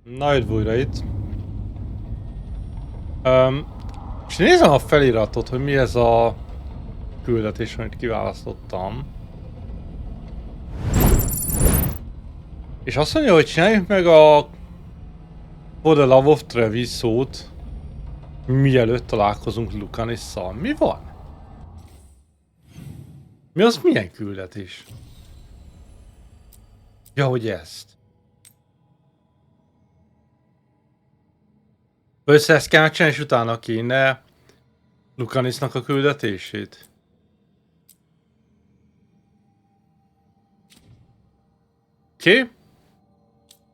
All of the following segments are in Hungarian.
Na, jött újra itt. És nézem a feliratot, hogy mi ez a küldetés, amit kiválasztottam. És azt mondja, hogy csináljuk meg a For the Love of Treviso-t, mielőtt találkozunk Lucanisszal. Mi van? Mi az milyen küldetés? Ja, hogy ezt. Össze ezt kell megcsinálni, és utána kéne Lucanisznak a küldetését. Oké.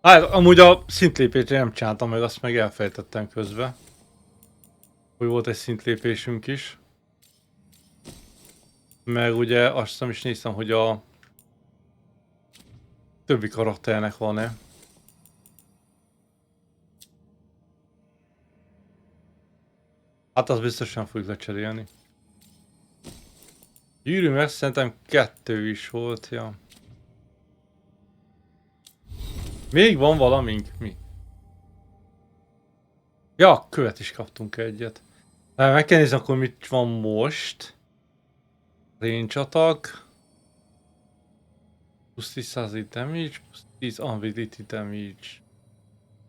Hát amúgy a szintlépést nem csináltam meg, azt meg elfelejtettem közben. Hogy volt egy szintlépésünk is. Meg ugye azt hiszem is néztem, hogy a többi karakternek van-e. Hát az biztosan fogjuk lecserélni. Gyűrű meg szerintem 2 is volt, ja. Még van valamink? Mi? Ja, követ is kaptunk egyet. Meg kell nézni akkor mit van most. Range attack. Plusz 10% damage, plusz 10 ability damage.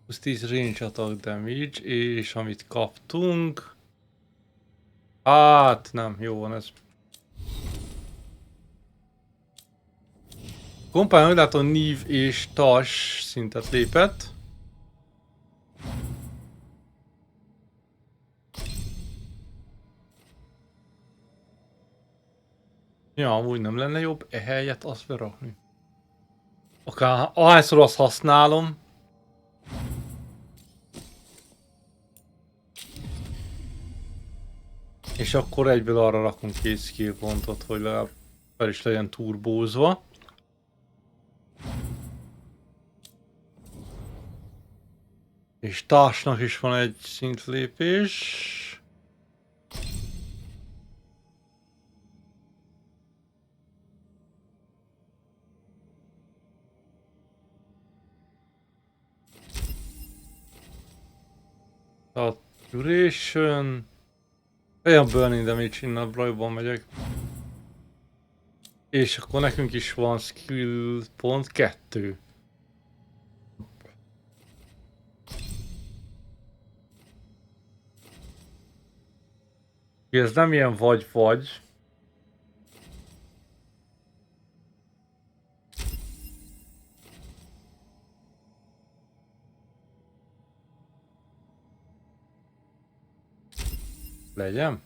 Plusz 10 range attack damage, és amit kaptunk... Hát nem, jó van ez. Kompány, úgy látom, Nív és Tas szintet lépett. Ja, amúgy nem lenne jobb ehelyett azt berakni. Akár ahányszor azt használom. És akkor egyből arra rakunk 2 skill pontot, hogy legalább fel is legyen turbózva. És társnak is van egy szintlépés. A duration. Olyan burning damage innen, brajban megyek. És akkor nekünk is van skill pont 2. Ez nem ilyen vagy. Legyen.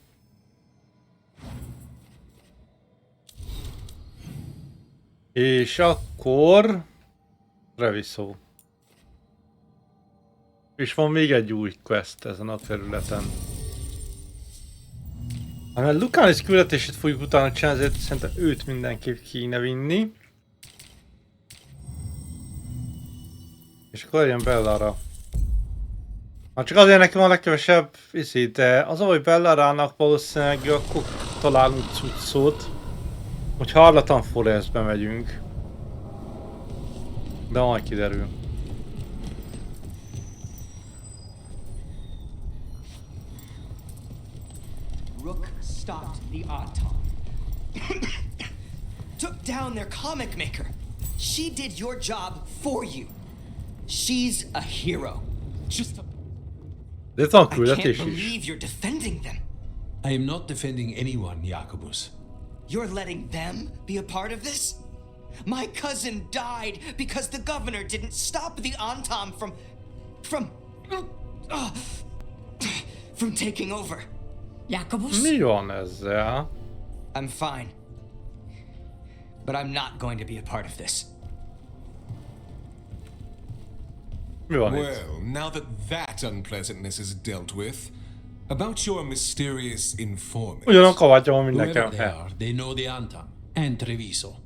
És akkor... Treviso. És van még egy új quest ezen a területen. Mert Lucanis küldetését fogjuk utána csinálni, ezért szerintem őt mindenképp kéne vinni. És akkor legyen Bellára. Hát csak azért nekem a legkevesebb de az, hogy Bellarának valószínűleg akkor találunk cuccot, hogy Harlatan Forestbe megyünk. De majd kiderül. Rook stopped the Autumn. Took down their comic maker. She did your job for you. She's a hero. Just a... De van I küldetés can't is. believe you're defending them. I am not defending anyone, Jacobus. You're letting them be a part of this? My cousin died because the governor didn't stop the Antam from taking over. Jacobus? Mi van ezzel? I'm fine. But I'm not going to be a part of this. Mi van itt? Well, now that unpleasantness is dealt with, about your mysterious informant. Ugyan a kabátja van, mint Whoever nekem. they are, they know the Antam and Treviso.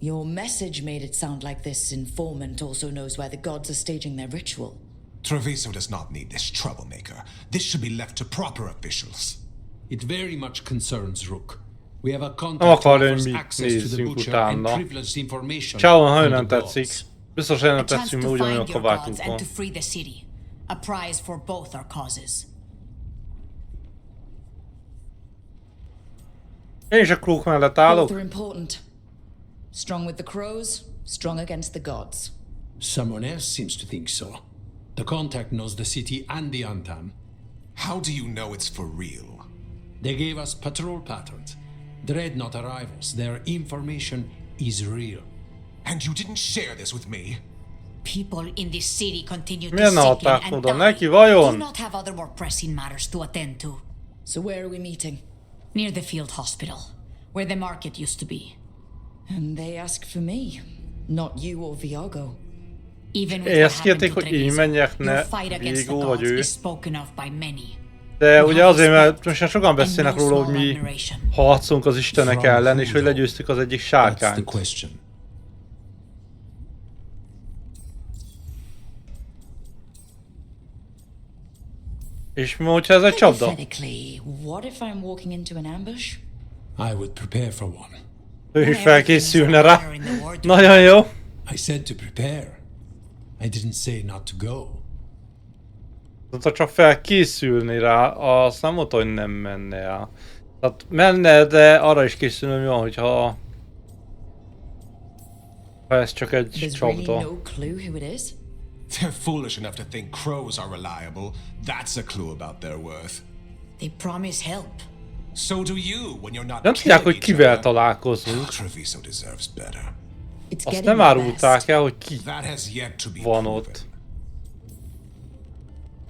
Your message made it sound like this informant also knows why the gods are staging their ritual. Treviso does not need this troublemaker. This should be left to proper officials. It very much concerns Rook. We have a Nem contact who akarja, offers hogy mi access to the nézzünk butcher and utána. privileged information Csávon, ha on nem the tetszik. gods. Biztos, hogy A nem chance tetszünk, to mert ugyanolyan find your gods kabátunk and van. to free the city. A prize for both our causes. Én is a klók mellett Both állok. are important. Strong with the crows, strong against the gods. Someone else seems to think so. The contact knows the city and the Antam. How do you know it's for real? They gave us patrol patterns. Dreadnought arrivals. Their information is real. And you didn't share this with me? People in this city continue to Miért ne sicken adták and oda die. neki, Do vajon? not have other more pressing matters to attend to. So where are we meeting? Near the field hospital, where the market used to be. And they ask for me, not you or Viago. Even with what Ezt happened kérték, to hogy én Treviso, menjek, ne your fight against the Vigo vagy gods ő. is spoken of by many. De ugye azért, mert most már sokan And beszélnek no róla, hogy small mi admiration. harcolunk az istenek From ellen, és who, hogy though? legyőztük az egyik That's the sárkányt. question. És mi, hogyha ez egy csapda? Hypothetically, what if I'm walking into an ambush? I would prepare for one. Ő is felkészülne rá. Nagyon jó. I said to prepare. I didn't say not to go. Tehát csak felkészülni rá, azt nem mondta, hogy nem menne el. Tehát menne, de arra is készülni, mi van, hogyha... Ha ez csak egy There's really csapda. no clue who it is? They're foolish enough to think crows are reliable. That's a clue about their worth. They promise help. So do you when you're not Nem tudják, hogy killing each kivel other. találkozunk. Treviso deserves better. It's Azt getting nem the árulták best. el, hogy ki That has yet to be van proven. ott.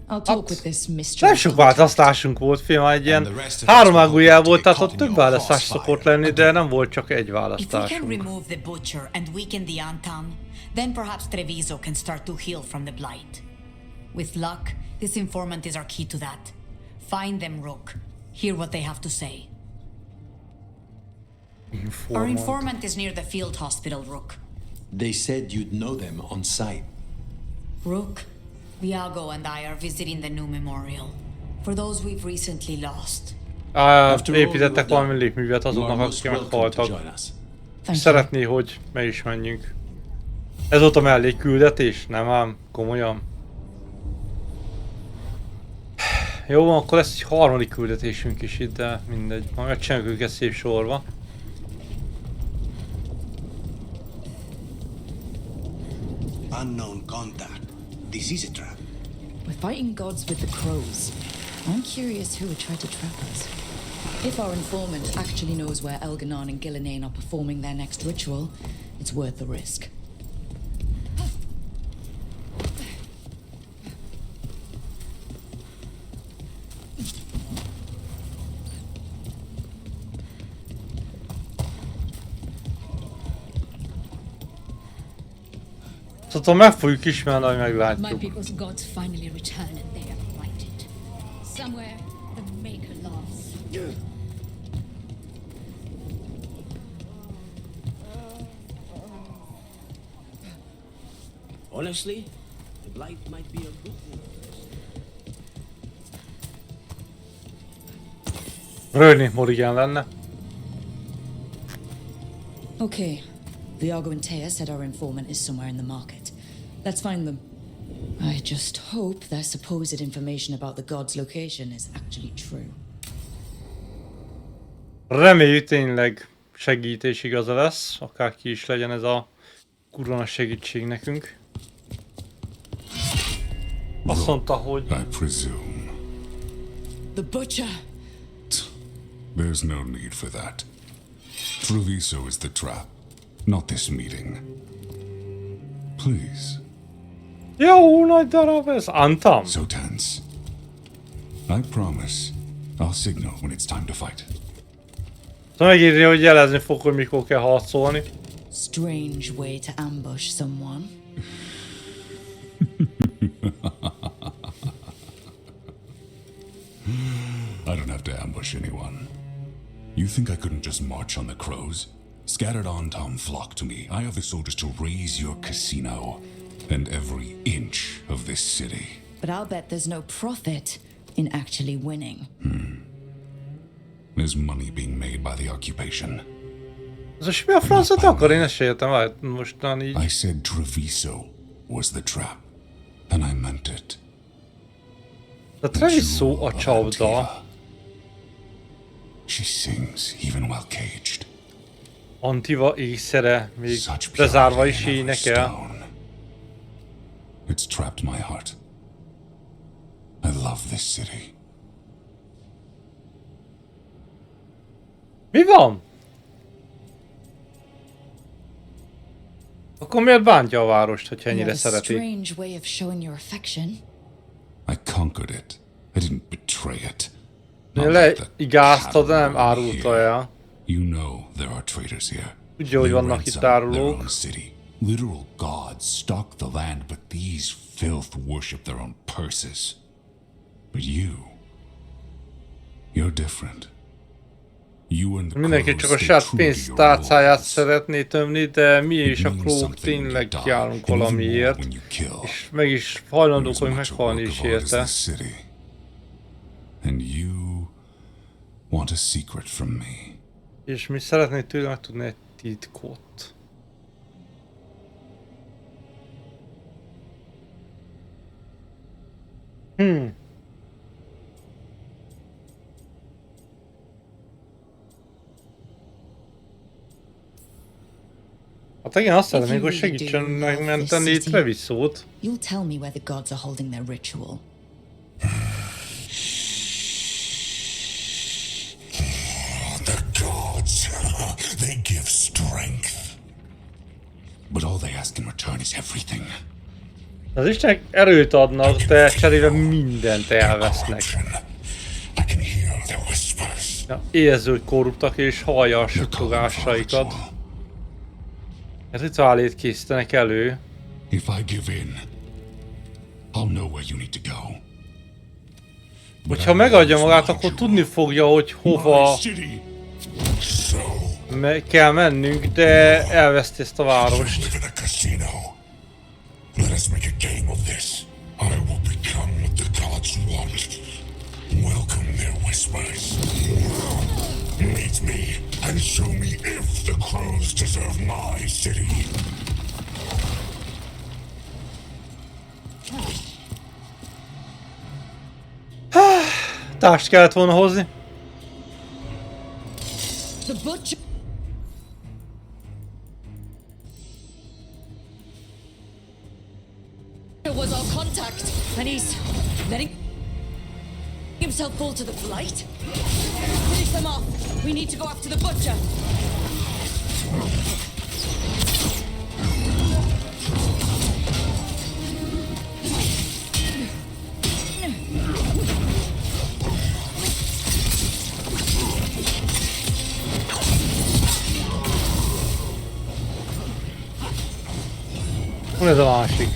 I'll talk with this mystery. Nem sok választásunk volt, film, egy ilyen And the rest of us háromágú will jel hope to volt, get tehát ott caught in több your választás crossfire. szokott lenni, de nem volt csak egy If we can választásunk. remove the butcher and weaken the Antam, then perhaps Treviso can start to heal from the blight. With luck, this informant is our key to that. Find them, Rook. Hear what they have to say. Our informant is near the field hospital, Rook. They said you'd know them on site. Rook, Viago and I are visiting the new memorial for those we've recently lost. After all Építettek you've valami done, lépművet you are azoknak, most akik welcome to meghaltak. join us. Thank you. Szeretné, hogy me is menjünk. Ez volt a mellékküldetés? Nem ám, komolyan. Jó van, akkor lesz egy harmadik küldetésünk is itt, de mindegy. Majd megcsináljuk őket szép sorba. Unknown contact. This is a trap. We're fighting gods with the crows. I'm curious who would try to trap us. If our informant actually knows where Elganon and Gillinane are performing their next ritual, it's worth the risk. Szóval meg fogjuk ismerni, hogy My meglátjuk. people's gods finally return and they are righted. Somewhere the Maker laughs. Honestly, the blight might be a good thing. Rögni morigán lenne. Okay. Viago and Taya said our informant is somewhere in the market. Let's find them. I just hope their supposed information about the god's location is actually true. Reméljük tényleg segítés igaza lesz, akárki is legyen ez a kurva nagy segítség nekünk. Azt mondta, hogy I presume. The butcher! There's no need for that. Treviso is the trap, not this meeting. Please. jó nagy darab ez, Antam. So tense. I promise. I'll signal when it's time to fight. Szóval megírja, hogy jelezni fog, hogy mikor kell harcolni. Strange way to ambush someone. I don't have to ambush anyone. You think I couldn't just march on the crows? Scattered on Tom flock to me. I have the soldiers to raise your casino and every inch of this city. But I'll bet there's no profit in actually winning. There's money being made by the occupation. Az most mi a francot akar? Én ezt se értem, hát mostan így. I said Treviso was the trap, and I meant it. A Treviso a csapda. She sings even while caged. Antiva észre, még bezárva is énekel. It's trapped my heart. I love this city. Mi van? Akkor miért bántja a várost, hogyha ennyire szereti? Strange way of showing your affection. I conquered it. I didn't betray it. Leigázta, de nem árulta el. You know there are traitors here. Tudja, hogy vannak itt árulók. Literal gods stalk the land, but these filth worship their own purses. But you're different. Mindenki csak a saját pénztárcáját szeretné tömni, de mi is a krók tényleg járunk valamiért, és meg is hajlandók, hogy meghalni is érte. And you want a secret from me. És mi szeretnék tőle megtudni egy titkot. Hát igen, azt szeretnék, hogy segítsen megmenteni Trevisót. You'll tell me where the gods are holding their ritual. The gods, they give strength. But all they ask in return is everything. Az Istenek erőt adnak, de cserébe mindent elvesznek. Ja, érző, hogy korruptak és hallja a suttogásaikat. Rituálét készítenek elő. If I give in, I'll know where you need to go. Hogyha megadja magát, akkor tudni fogja, hogy hova kell mennünk, de elveszti ezt a várost. Let us make a game of this. I will become what the gods want. Welcome their whispers. Meet me and show me if the crows deserve my city. Tást kellett volna hozni. The butcher was our contact, and he's letting himself fall to the blight. Finish them off. We need to go after the butcher. Hol ez a másik?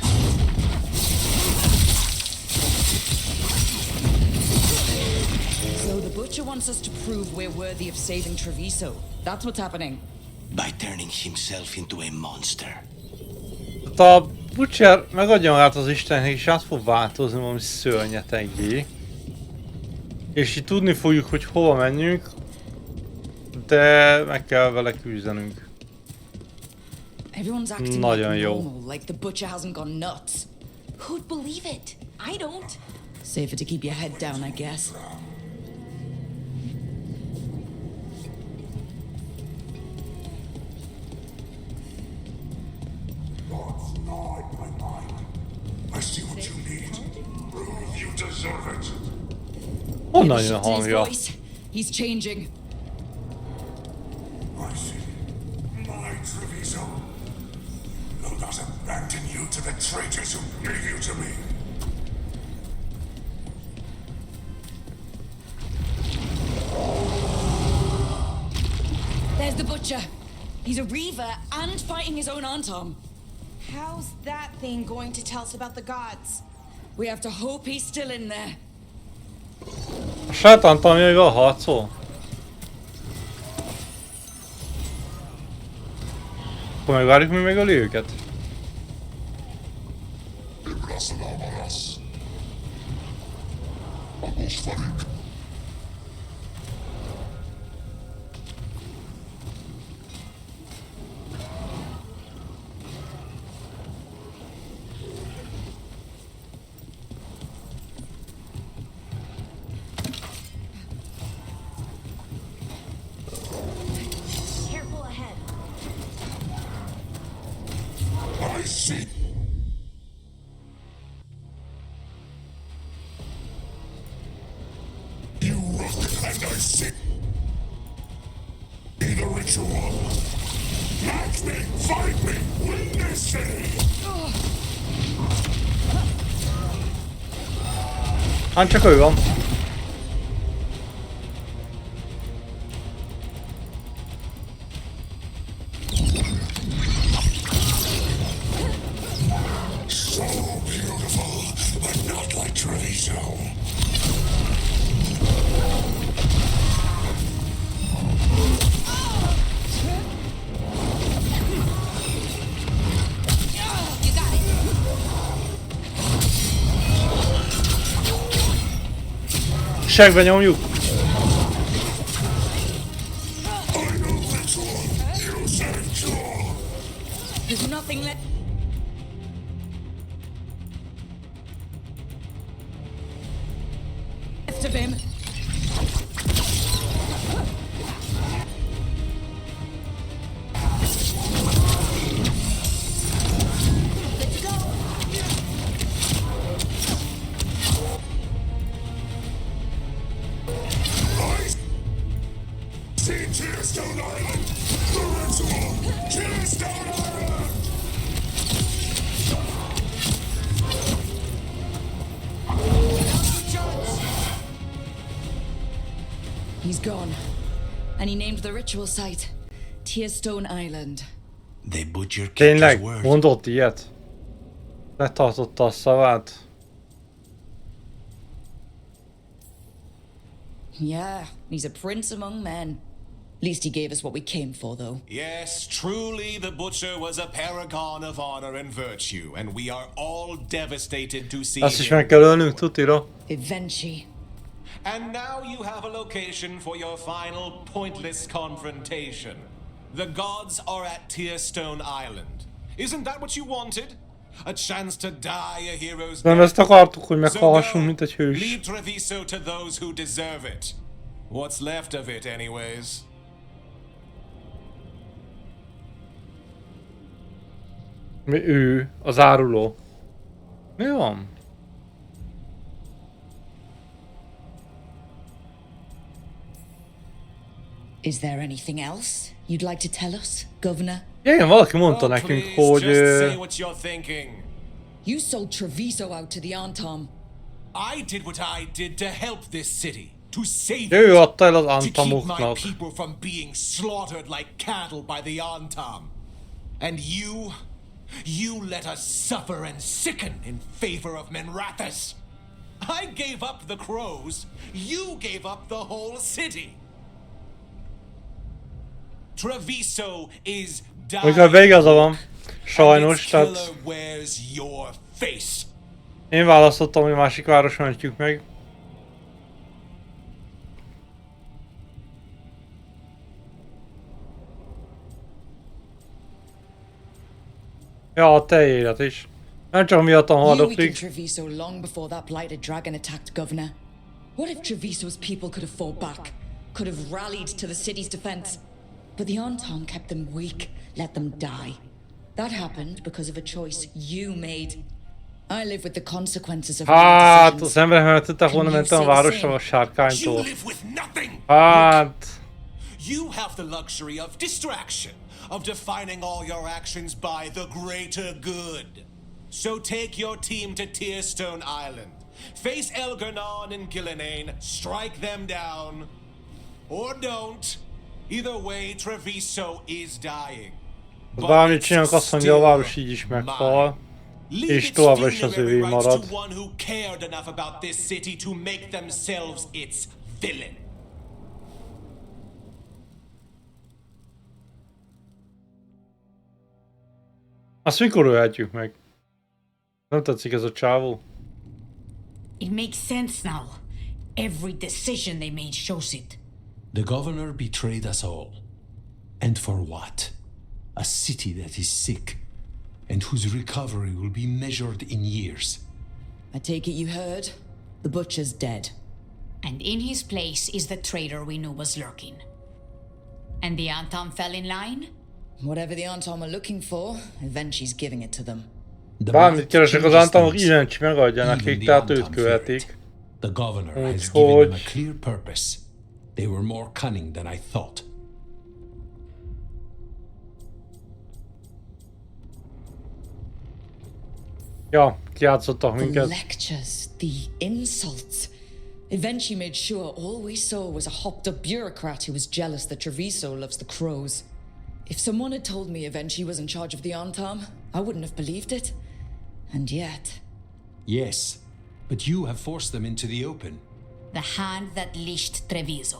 So the butcher wants us to prove we're worthy of saving Treviso. That's what's happening. By turning himself into a monster. A butcher megadja magát az Istennek, és át fog változni valami szörnyeteggé. És így tudni fogjuk, hogy hova menjünk, de meg kell vele küzdenünk. Everyone's acting Nagyon like jó. normal, like the butcher hasn't gone nuts. Who'd believe it? I don't. Safer to keep your head down, I guess. I see what you need. Prove you deserve it. Honnan jön a hangja? He's changing. I see. My Treviso. Will not abandon you to the traitors who gave you to me. There's the butcher. He's a reaver and fighting his own Antom. How's that thing going to tell us about the gods? We have to hope he's still in there. A sátántalmiaival harcol? Akkor megvárjuk, mi megöli őket? see. You rook and I see. Be the ritual. Match me, fight me, win this city. Hát csak ő van. So beautiful, but not like Treviso. Segbe nyomjuk. There's nothing left. Left of him. Tearstone Island! The ritual! Tearstone Island! He's gone. And he named the ritual site Tearstone Island. The butcher kept his Tényleg, word. mondott ilyet? Betartotta a szavát? Yeah, he's a prince among men. Least he gave us what we came for, though. Yes, truly the butcher was a paragon of honor and virtue, and we are all devastated to see Azt is him. meg kell ölnünk, tutira. Eventually. And now you have a location for your final pointless confrontation. The gods are at Tearstone Island. Isn't that what you wanted? A chance to die a hero's Nem death? ezt akartuk, hogy So meghalhassunk, go, mint egy hős. lead Treviso to those who deserve it. What's left of it, anyways. Mi ő? Az áruló. Mi van? Is there anything else you'd like to tell us, Governor? Igen, valaki mondta Oh, nekünk, please, hogy... just say what you're thinking. You sold Treviso out to the Antom. I did what I did to help this city, to save Ő it, adta el az to keep my Antamoknak. people from being slaughtered like cattle by the Antom. And you let us suffer and sicken in favor of Minrathous. I gave up the crows, you gave up the whole city. Treviso is dying. Amikor igaza van. Sajnos, and its tehát killer wears your face. én választottam, hogy másik város mentjük meg. Ja, a te élet is. Nem csak miattam You weakened haldoklik. Treviso long before that blighted dragon attacked, Governor. What if Treviso's people could have fought back? Could have rallied to the city's defense? But the Antom kept them weak, let them die. That happened because of a choice you made. I live with the consequences of my Hát, decisions. az emberek tudták volna mentem a városra a You sárkánytól. live with nothing. Hát... You have the luxury of distraction, of defining all your actions by the greater good. So take your team to Tearstone Island. Face Elgarnon and Gillinane, strike them down. Or don't. Either way, Treviso is dying. Bármit csinálunk, azt mondja, a város így is meghal. Leave És its továbbra is az funerary övé rites marad. to one who cared enough about this city to make themselves its villain. Azt mikor ölhetjük meg? Nem tetszik ez a csávó? It makes sense now. Every decision they made shows it. The governor betrayed us all. And for what? A city that is sick, and whose recovery will be measured in years. I take it you heard? The butcher's dead. And in his place is the traitor we knew was lurking. And the Anton fell in line? Whatever the Antom are looking for, Eventually's giving it to them. Bármit keresek az általmak, Ivencsi megadja nekik, tehát őt követik. The governor has given Úgyhogy... them a clear purpose. They were more cunning than I thought. Ja, kijátszottak The minket. lectures, the insults. Eventually made sure all we saw was a hopped up bureaucrat who was jealous that Treviso loves the crows. If someone had told me Eventually was in charge of the Antam, I wouldn't have believed it. And yet... Yes, but you have forced them into the open. The hand that leashed Treviso.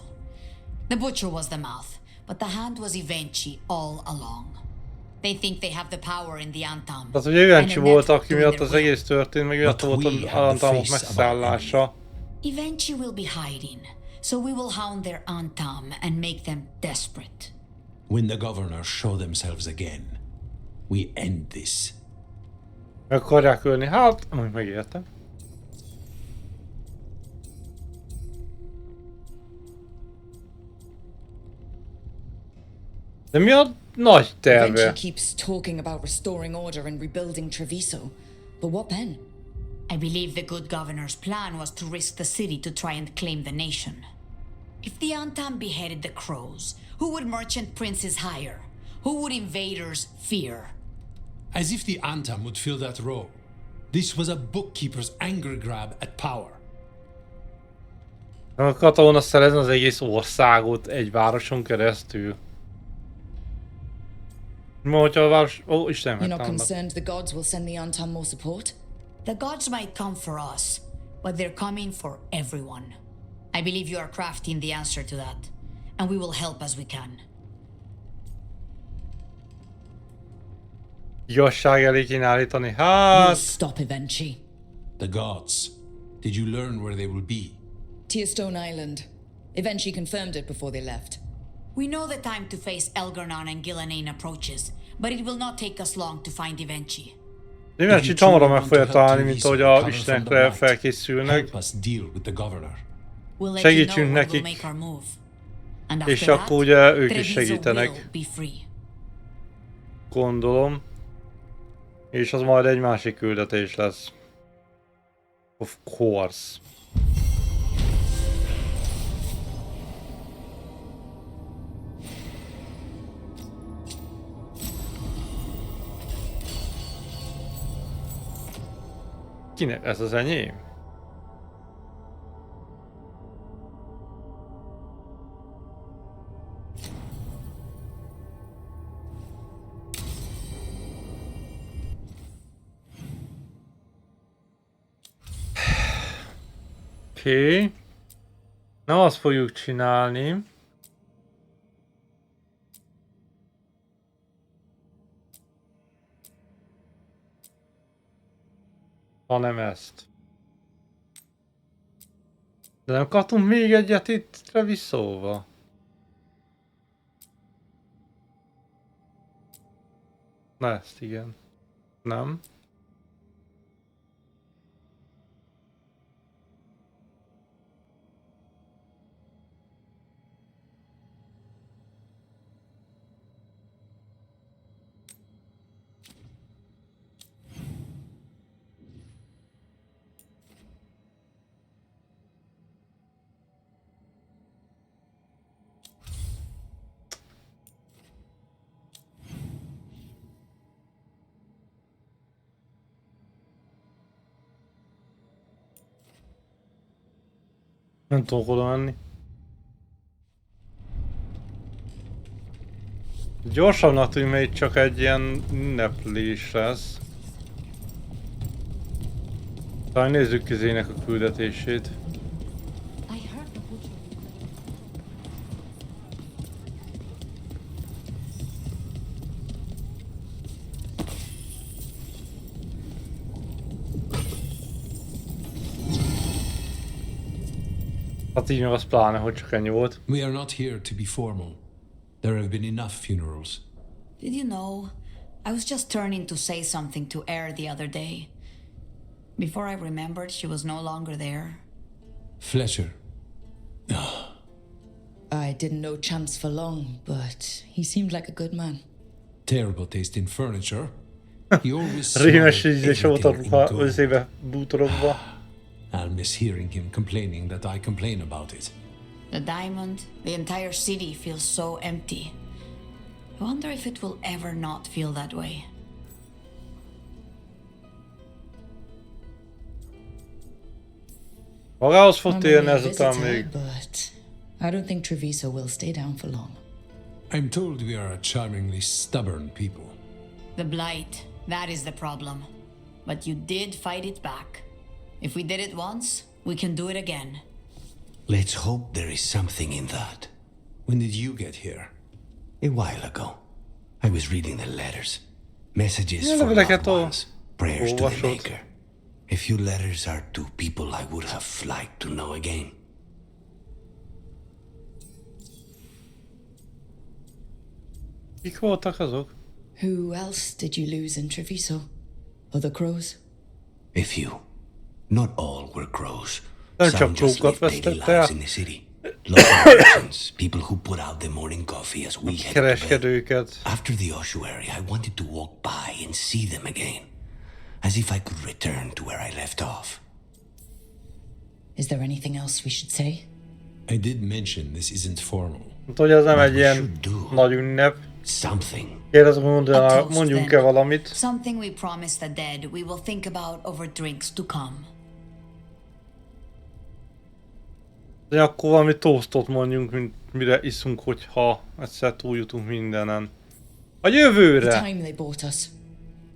The butcher was the mouth, but the hand was Eventually all along. They think they have the power in the Antam. Tehát, hogy Eventually volt, aki miatt az egész történt, meg miatt volt az Antamok megszállása. Eventually will be hiding, so we will hound their Antam and make them desperate. When the governors show themselves again, we end this. Meg akarják ölni, hát, amúgy megértem. De mi a nagy terve? Eventually keeps talking about restoring order and rebuilding Treviso. But what then? I believe the good governor's plan was to risk the city to try and claim the nation. If the Antam beheaded the crows, who would merchant princes hire? Who would invaders fear? As if the Antam would fill that role. This was a bookkeeper's anger grab at power. Nem akarta volna szerezni az egész országot egy városon keresztül. Ma, hogyha a város... Ó, Isten, You're not megtámadnak. concerned the gods will send the Antam more support? The gods might come for us, but they're coming for everyone. I believe you are crafting the answer to that, and we will help as we can. Igazság elé kéne állítani, We'll hát... stop Eventually. The gods. Did you learn where they will be? Tearstone Island. Eventually confirmed it before they left. We know the time to face Elgarnon and Gillenane approaches, but it will not take us long to find Eventually. Eventually hamarabb meg fogja találni, mint ahogy a istenekre felkészülnek. Help us deal with the governor. We'll let Segítsünk you know when we'll nekik. make our move. And És after akkor that, ugye ők is Treviso segítenek. will be free. Gondolom. És az majd egy másik küldetés lesz. Of course. Kinek? Ez az enyém? Oké. Nem azt fogjuk csinálni. Hanem ezt. De nem kaptunk még egyet itt Treviso-ba? Na ezt igen. Nem. Nem tudok oda menni. Gyorsabbnak tűnik, mert itt csak egy ilyen ünneplés lesz. Talán nézzük Kizének a küldetését. Hát így meg az pláne, hogy csak ennyi volt. We are not here to be formal. There have been enough funerals. Did you know? I was just turning to say something to Air the other day. Before I remembered, she was no longer there. Fletcher. I didn't know Chance for long, but he seemed like a good man. Terrible taste in furniture, He always Rémes smothered ízés everything volt in a gold. összébe bútorogva. I'll miss hearing him complaining that I complain about it. The diamond, the entire city feels so empty. I wonder if it will ever not feel that way. Magához fog I'm térni only a ezután visitor, még. but I don't think Treviso will stay down for long. I'm told we are a charmingly stubborn people. The blight, that is the problem. But you did fight it back. If we did it once, we can do it again. Let's hope there is something in that. When did you get here? A while ago, I was reading the letters. Messages Yeah, for like loved a ones. Prayers to the olvasott. Maker. A few letters are to people I would have liked to know again. Kik voltak azok? Who else did you lose in Treviso? Other crows? A few. Not all were crows. Nem Some csak just krókat lived daily vesztette lives el. in the city. Local merchants, people who put out the morning coffee as we headed to bed. Kereskedőket. After the ossuary, I wanted to walk by and see them again. As if I could return to where I left off. Is there anything else we should say? I did mention this isn't formal. Mondta, hogy ez nem egy we ilyen should do. nagy ünnep. Something. Kérdezem, A toast, mondjunk-e then. valamit? Something we promise the dead we will think about over drinks to come. De akkor valami toastot mondjunk, mint mire iszunk, hogyha egyszer túljutunk mindenen. A The jövőre! time they bought us.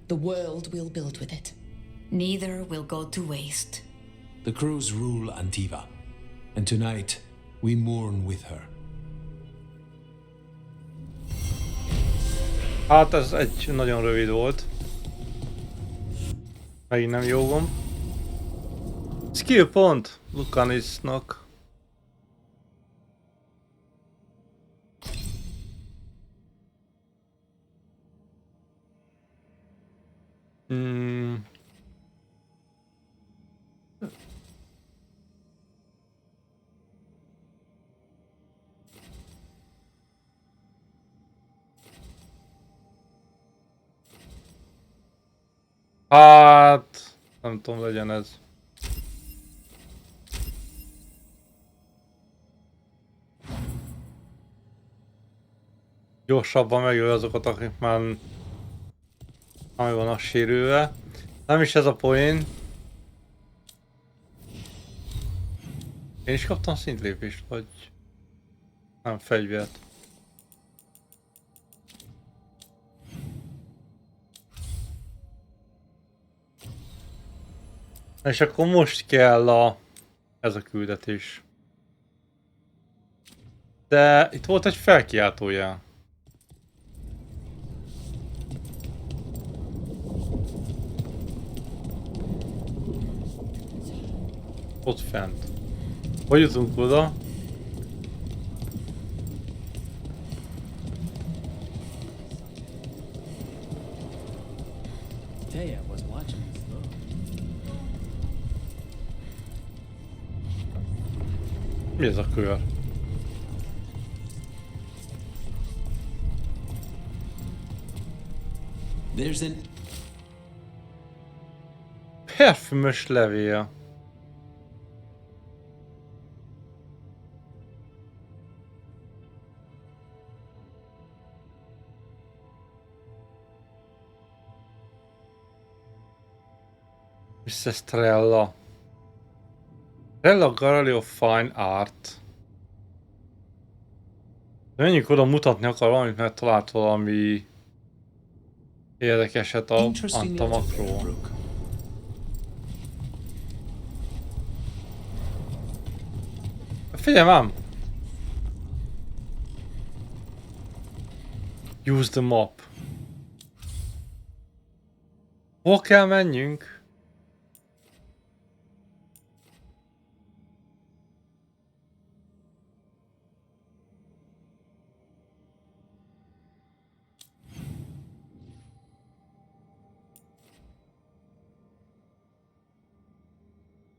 The world we'll build with it. Neither will go to waste. The crows rule Antiva, and tonight we mourn with her. Hát ez egy nagyon rövid volt. Megint nem jógom. Skill pont Lucanisnak. Hát... nem tudom, legyen ez. Gyorsabban megöl azokat, akik már... ami van a sérülve. Nem is ez a poén. Én is kaptam szintlépést, vagy... nem, fegyvert. És akkor most kell ez a küldetés. De itt volt egy felkiáltójel. Ott fent. Hogy jutunk oda? Mi ez a kör? There's an... Parfümös levél. Mr. Strella. Strella Gallery of Fine Art. Menjünk oda, mutatni akar valamit, mert talált valami érdekeset a Antamakról. Figyelj ám! Use the map. Hol kell menjünk?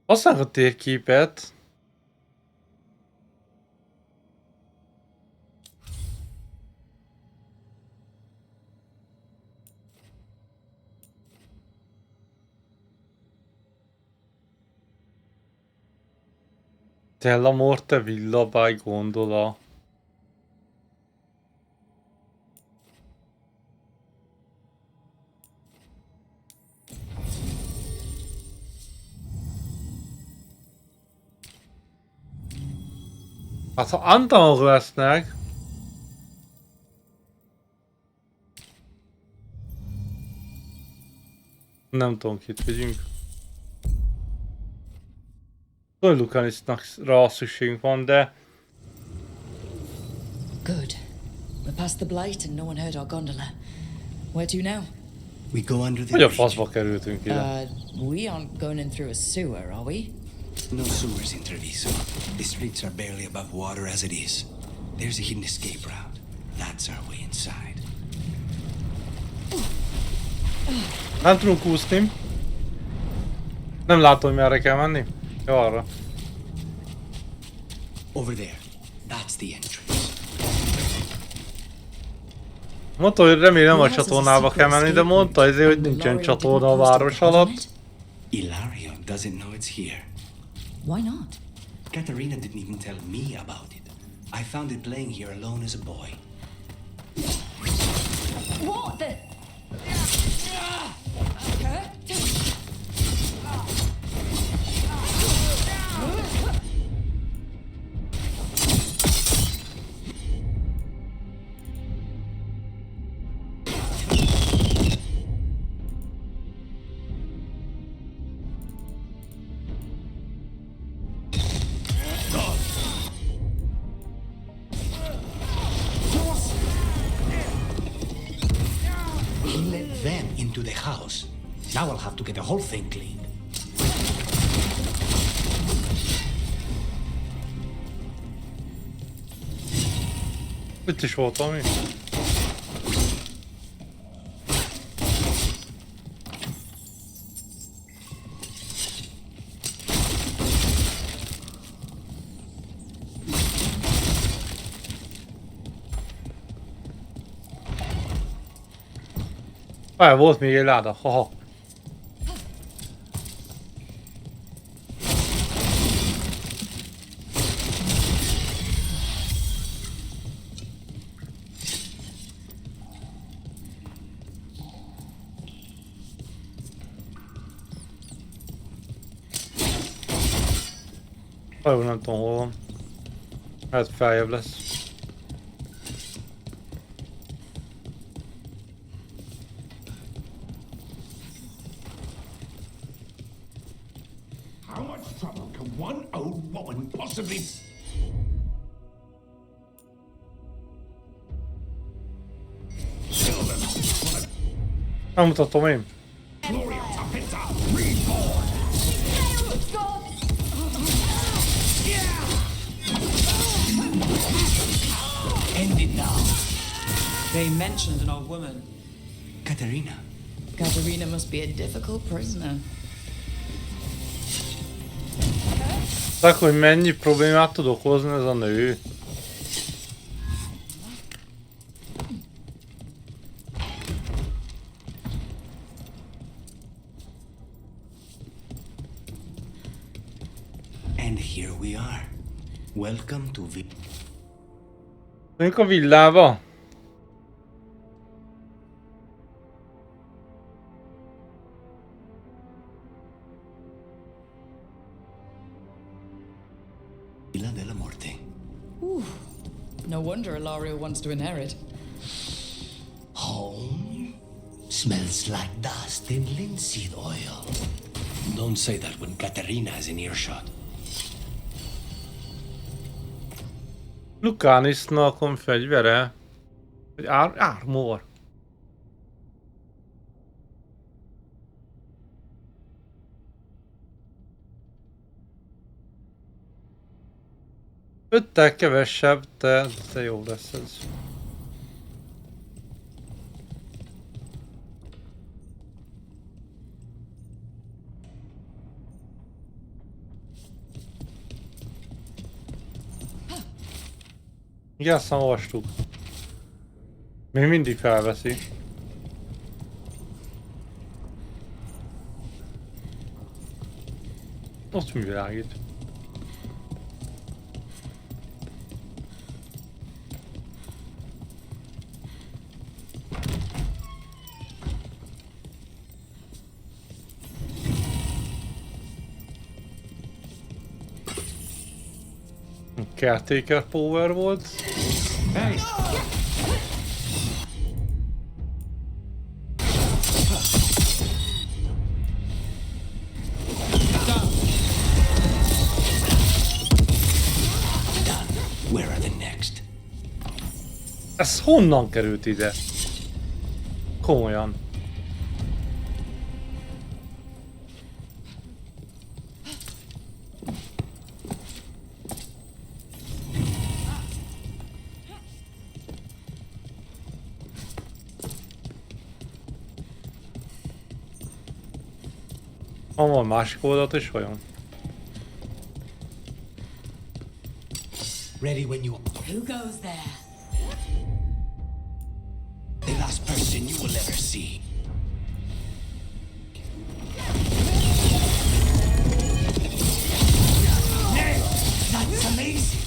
Használjuk a térképet. Della morte villa by gondola. Hát ha antamok lesznek... Nem tudom, kit vigyünk. Lucanisra szükségünk van, de... Good. We're past the blight and no one heard our gondola. Where to now? We go under the Hogy a bridge. faszba kerültünk ide? We aren't going in through a sewer, are we? No sewers in Treviso. The streets are barely above water as it is. There's a hidden escape route. That's our way inside. Nem tudunk úszni. Nem látom, hogy merre kell menni. Jó, arra. Over there. That's the entrance. Mondta, hogy remélem a csatornába kell menni, de mondta azért, hogy nincsen csatorna a város alatt. Illario doesn't know it's here. Why not? Caterina didn't even tell me about it. I found it playing here alone as a boy. What the? He let them into the house. Now I'll have to get the whole thing cleaned. Itt is volt valami. Volt még egy láda, haha. Jó, nem tudom hol van. Hát feljebb lesz. One old woman possibly... Nem mutatom én. End it now. They mentioned an old woman. Caterina. Caterina must be a difficult prisoner. Tehát, hogy mennyi problémát tud okozni ez a nő. And here we are. Welcome to Mondjuk a villába. Villa della Morte. No wonder Illario wants to inherit. Home smells like dust and linseed oil. Don't say that when Caterina is in earshot. Lucanisnak van fegyvere. Vagy armor. Öttel kevesebb, de jó lesz ez. Igen, aztán olvastuk. Még mindig felveszi. Ott mi világít? Caretaker power volt. Hey! Where are the next? Ez honnan került ide? Komolyan. Van másik oldalt is vajon? Ready when you... Who goes there? The last person you will ever see. That's amazing!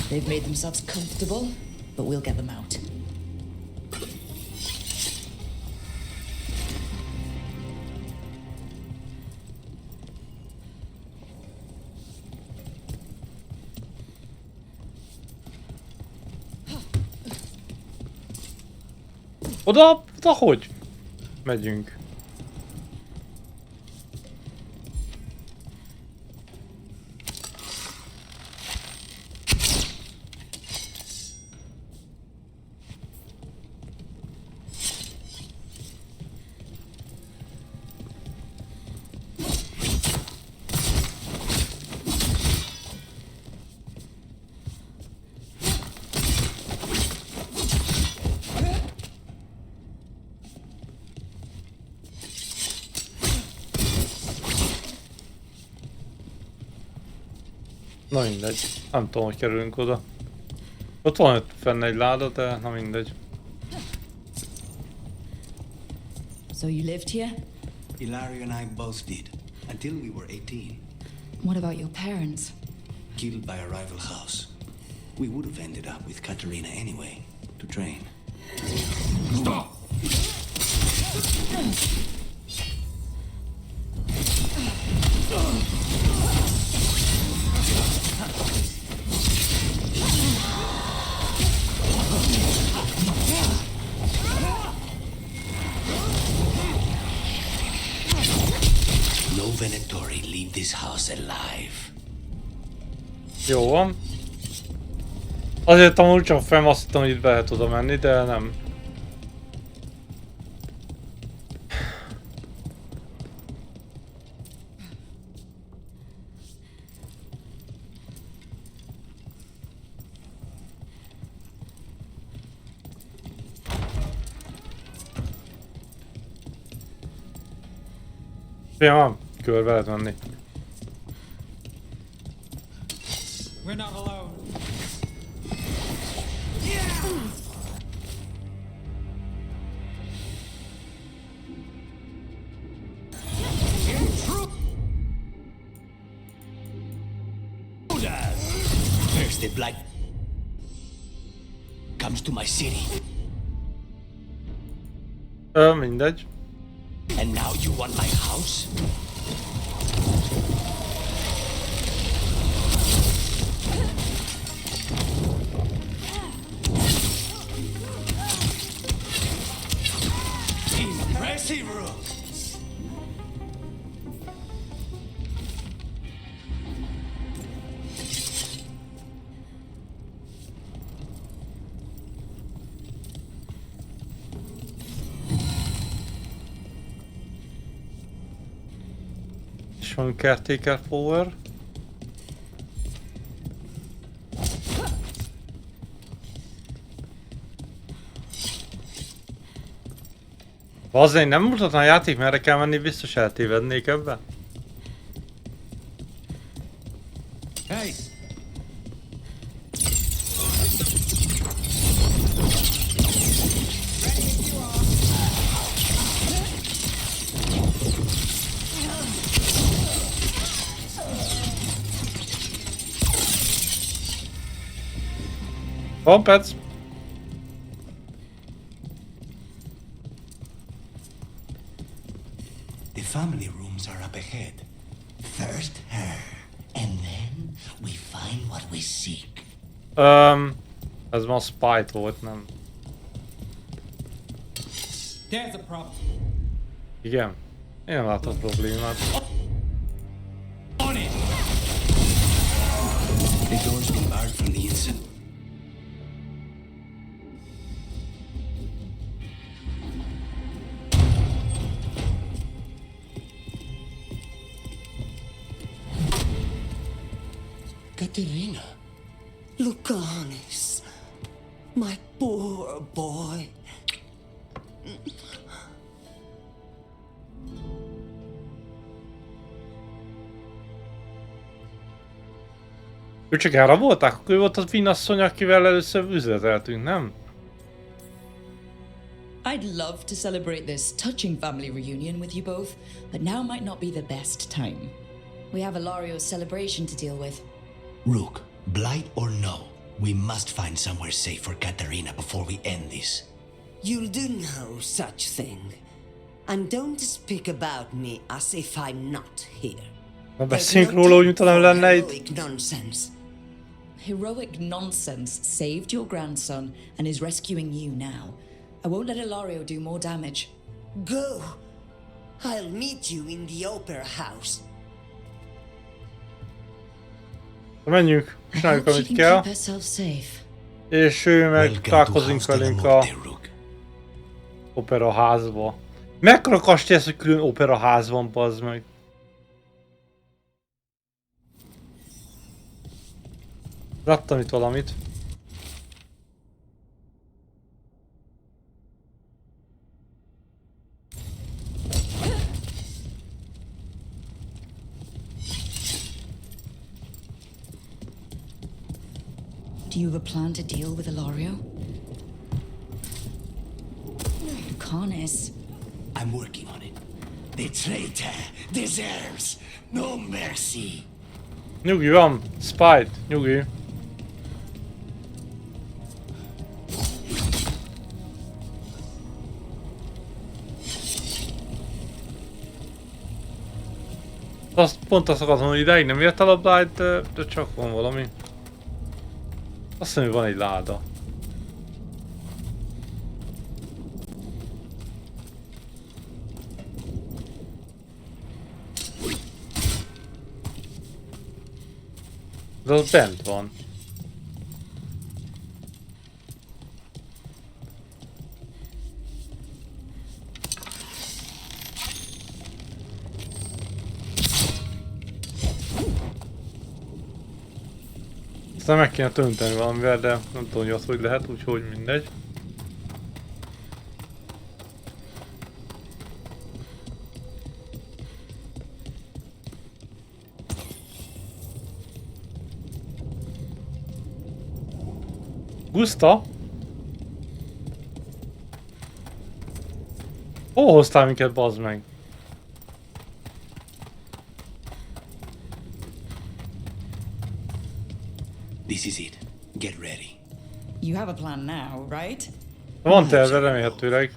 They've made themselves comfortable, but we'll get them out. Oda hogy? Megyünk. Na mindegy. Nem tudom, hogy kerülünk oda. Ott van fenn egy láda, de na mindegy. So you lived here? Illario and I both did, until we were 18. What about your parents? Killed by a rival house. We would have ended up with Caterinát anyway, to train. Stop! No venatori leave this house alive. Jó van. Azért amúgy csak fenn azt hittem, hogy itt be lehet oda menni, de nem. Fiam, körbe lehet menni. We're not alone. First the blood comes to my city, Mindegy. and now you want my house? Impressive, Rook. És van caretaker power. Azért nem mutatna a játék, merre kell menni, biztos eltévednék ebbe. Hey! Van perc. The family rooms are up ahead. First her, and then we find what we seek. Ez ma Spite volt, nem? There's a problem. Igen. Én nem látom problémát. On it! The door's been barred from the inside. Caterina. Lucanis, my poor boy. Ő csak erre voltak? Ő volt az vinasszony, akivel először üzleteltünk, nem? I'd love to celebrate this touching family reunion with you both, but now might not be the best time. We have Illario's celebration to deal with. Rook, blight or no, we must find somewhere safe for Caterina before we end this. You'll do no such thing. And don't speak about me as if I'm not here. Na beszéljünk róla, úgy mintha nem lenne itt. Heroic nonsense. Heroic nonsense saved your grandson and is rescuing you now. I won't let Illario do more damage. Go! I'll meet you in the opera house. Menjünk, csináljuk amit kell. És ő meg találkozunk velünk a opera házba. Mekkora kastély ez, hogy külön opera ház van, bazd meg. Láttam itt valamit. Do you have a plan to deal with Illario? Lucanis. I'm working on it. The traitor deserves no mercy. Nyugi van, Spite, nyugi. Pont azt akartam, hogy ideig nem ért el a Blight, de csak van valami. Azt hiszem, hogy van egy láda. De az bent van. Aztán meg kéne tönteni valamivel, de nem tudom, hogy az hogy lehet, úgyhogy mindegy. Guszta? Hol hoztál minket, bazd meg? This is it. Get ready. You have a plan now, right? Van terve, remélhetőleg.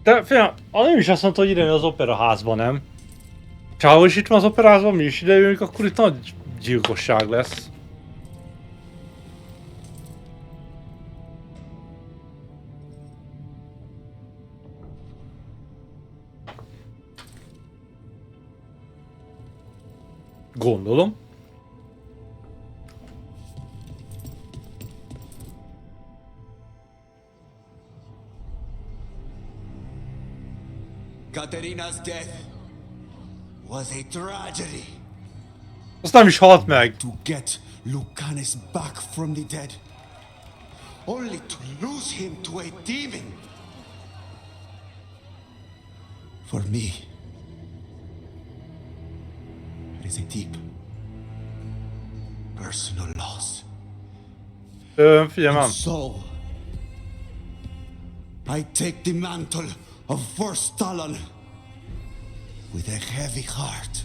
De fiam, nem is azt mondta, hogy ide az opera házba, nem? Csávó is itt van az operázban, mi is idejövünk, akkor itt nagy gyilkosság lesz. Gondolom. Caterina's death was a tragedy. Azt nem is halt meg. To get Lucanis back from the dead, only to lose him to a demon. For me, it is a deep personal loss. Figyelj már. So, I take the mantle of First Talon with a heavy heart.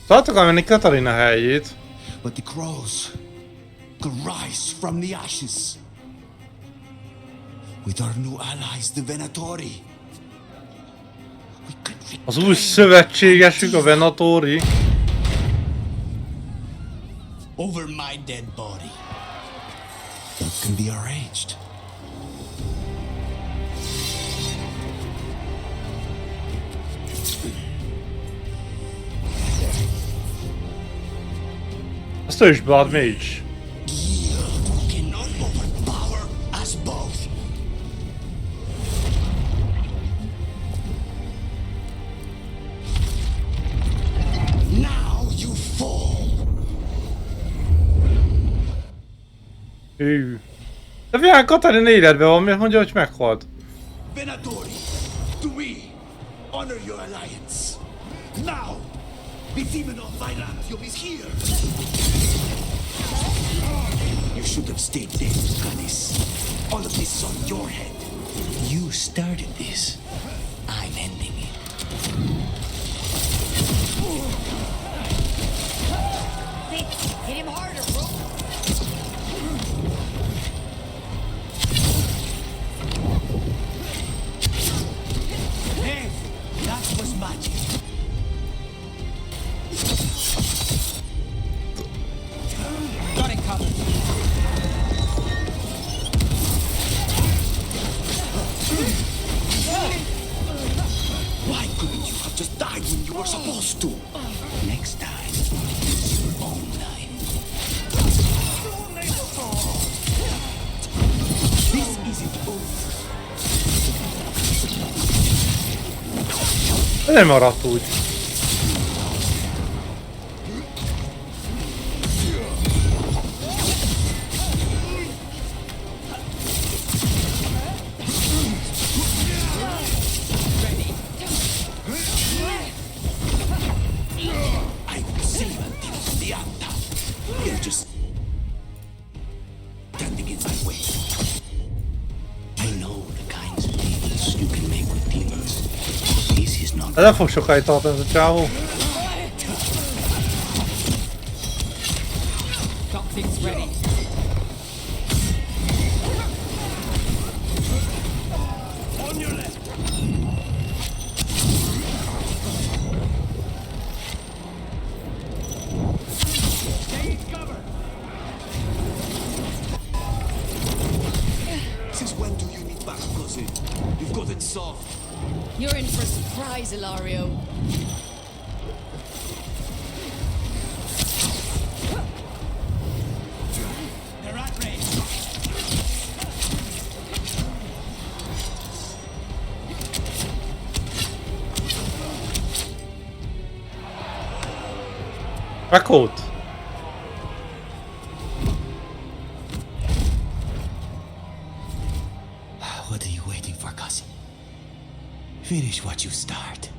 Szóval akar menni Caterina helyét. But the crows could rise from the ashes. With our new allies, the Venatori. Az új szövetségesük a venatori. Over my dead body. That can be arranged. Azt ő is Blood Mage. Cannot overpower us both. Now you fall. De milyen Caterinát életben van, miért mondja, hogy meghalt? Venatori, to we, honor your alliance. Now, the demon of Veilguard is here. You should have stayed dead, Canis. All of this is on your head. You started this. I'm ending it. Hit him harder, bro. Hey, that was magic. Got it covered. Why couldn't you have just died when you were supposed to? Next time, use your own knife. This isn't over. Nem maradt úgy. I will save until the end. You're just standing in my way. I know the kinds of deals you can make with demons. This is not. De nem fog sokáig tartani ez a csávó. Got things ready. On your left. Since when do you need back, cousin? You've got it soft. You're in for a surprise, Illario. They're at range. Meghalt. What are you waiting for, cousin? Finish what you start.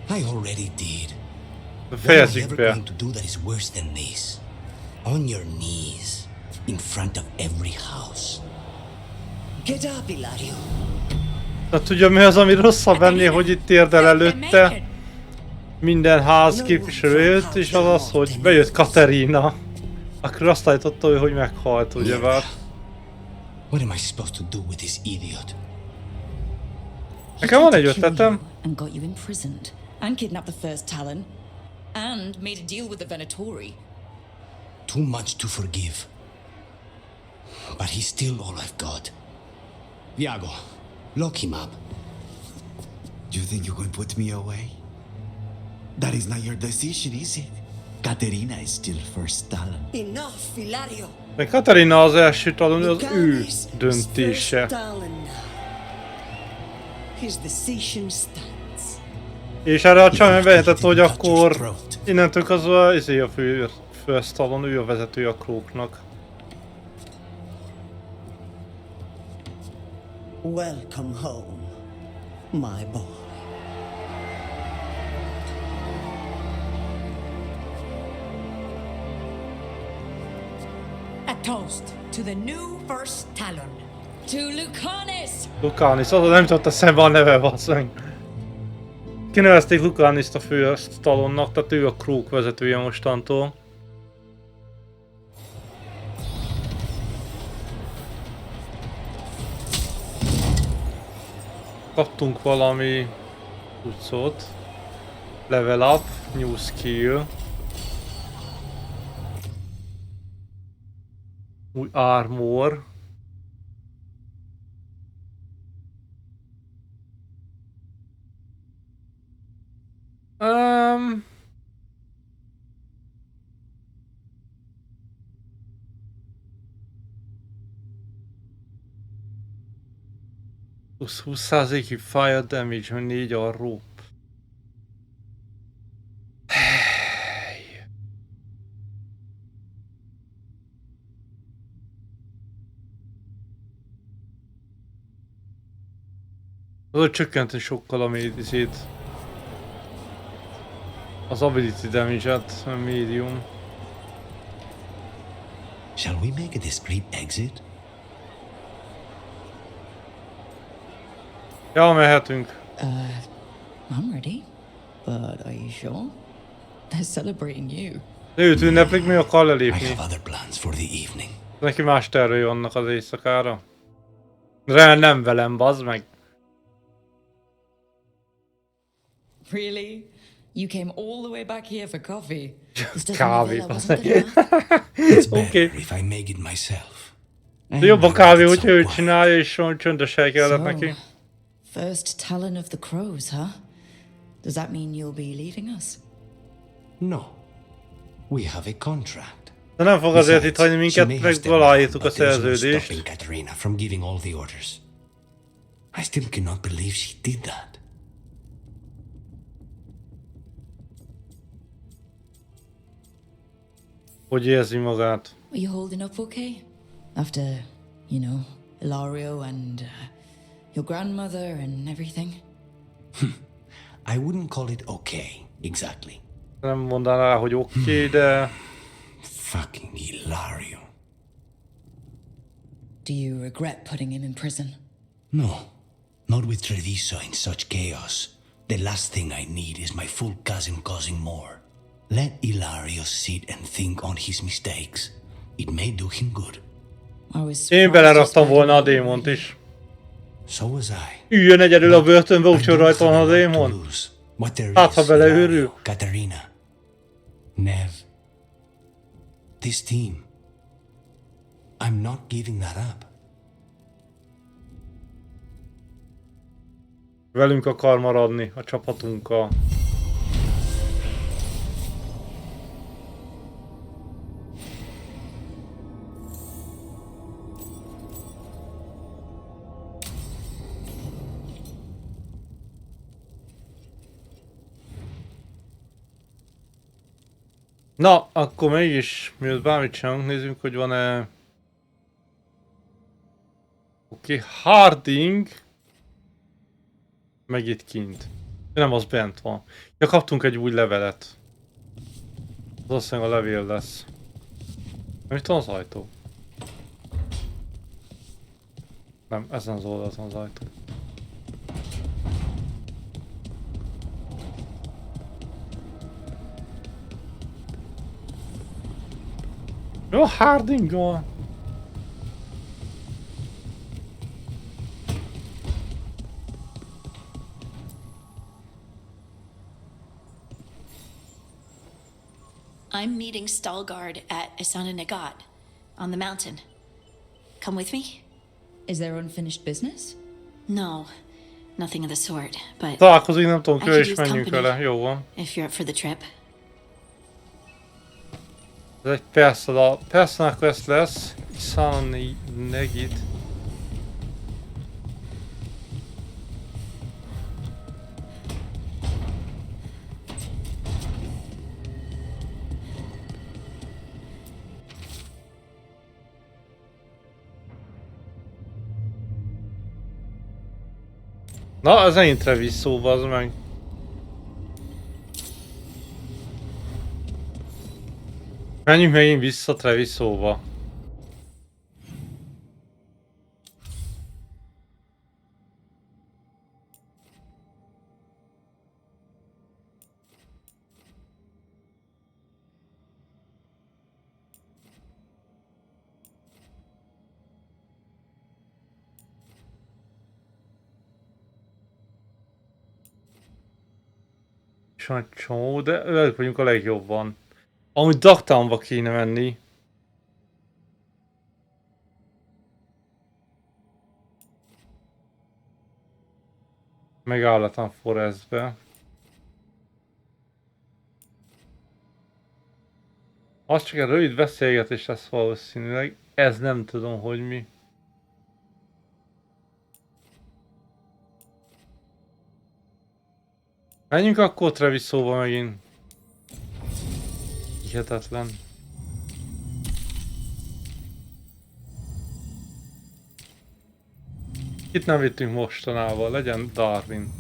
I already did. What are you Fejezzük ever be. going to do that is worse than this? On your knees, in front of every house. Get up, Illario. Tehát tudja mi az, ami rosszabb ennél, hogy itt érdel előtte minden ház képviselőjét, és az az, hogy bejött Caterina. Akkor azt állította, hogy meghalt, ugyebár. What am I supposed to do with this idiot? Nekem van egy ötletem. And got you imprisoned, and kidnapped the first Talon, and made a deal with the Venatori. Too much to forgive. But he's still all I've got. Viago, lock him up. Do you think you can put me away? That is not your decision, is it? Caterina is still first Talon. Enough, Illario. De Caterina az első talon, az ő döntése. His decision stands. És erre a csaján bejelentett, hogy akkor innentől kezdve a first talon, ő a vezetője a króknak. Welcome home, my boy. A toast to the new first Talon. To Lucanis! Lucanis, az nem jutott eszembe a neve, basszony. Kinevezték Lucaniszt a first talonnak, tehát ő a krók vezetője mostantól. Kaptunk valami cuccot. Level up, new skill. Új armor. Plusz 20%-i fire damage, 4 a rope. Az csökkenti sokkal a médicét. Az ability damage-et, medium. Shall we make a discreet exit? Ja, mehetünk. I'm ready. But are you sure? They're celebrating you. Őt ünneplik, mi akar I lelépni. have other plans for the evening. Neki más tervei vannak az éjszakára. Nem velem, bazd meg. Really? You came all the way back here for coffee? This doesn't Kávé, mean that bazd wasn't meg. good enough. It's better Oké. if I make it myself. Jobb a kávé, hogyha ő csinálja, és csöndesen kellett neki. First Talon of the Crows, huh? Does that mean you'll be leaving us? No. We have a contract. De nem fog azért itt hagyni Besides, she minket, may meg have stepped aláírtuk a down, but there's no szerződést. stopping Caterina from giving all the orders. I still cannot believe she did that. Hogy érzi magát? Are you holding up okay? After, you know, Illario and your grandmother and everything? I wouldn't call it okay, exactly. Nem mondaná, hogy oké, de... Fucking Illario. Do you regret putting him in prison? No, not with Treviso in such chaos. The last thing I need is my full cousin causing more. Let Illario sit and think on his mistakes. It may do him good. Én beleraktam volna a démont is. So was I. Üljön egyedül a börtönbe, úgyhogy rajta van a démon. Hát, ha beleőrül. Caterina. Nev. This team. I'm not giving that up. Velünk akar maradni, a csapatunkkal. Na, akkor mégis, mielőtt bármit csinálunk, nézzünk, hogy van-e... Oké, Harding. Meg itt kint. Nem, az bent van. Ja, kaptunk egy új levelet. Az azt hiszem a levél lesz. Nem, itt van az ajtó. Nem, ezen az oldalon van az ajtó. Jó, Harding van. I'm meeting Stalgard at Asana Nagat on the mountain. Come with me? Is there unfinished business? No, nothing of the sort, but Találkozik, nem tudom, I kő could is use menjünk company, vele. Jó van. if you're up for the trip. Ez egy personal quest lesz. Iszállni negit. Na, ez megint Treviso, az meg. Menjünk megint vissza Treviso-ba. van egy csomó, de velük vagyunk a legjobban. Amúgy Daktanba kéne menni. Meg állatlan Forestbe. Az csak egy rövid beszélgetés lesz valószínűleg. Ez nem tudom, hogy mi. Menjünk akkor Treviso-ba megint. Hihetetlen. Itt nem vittünk mostanában, legyen Darwin.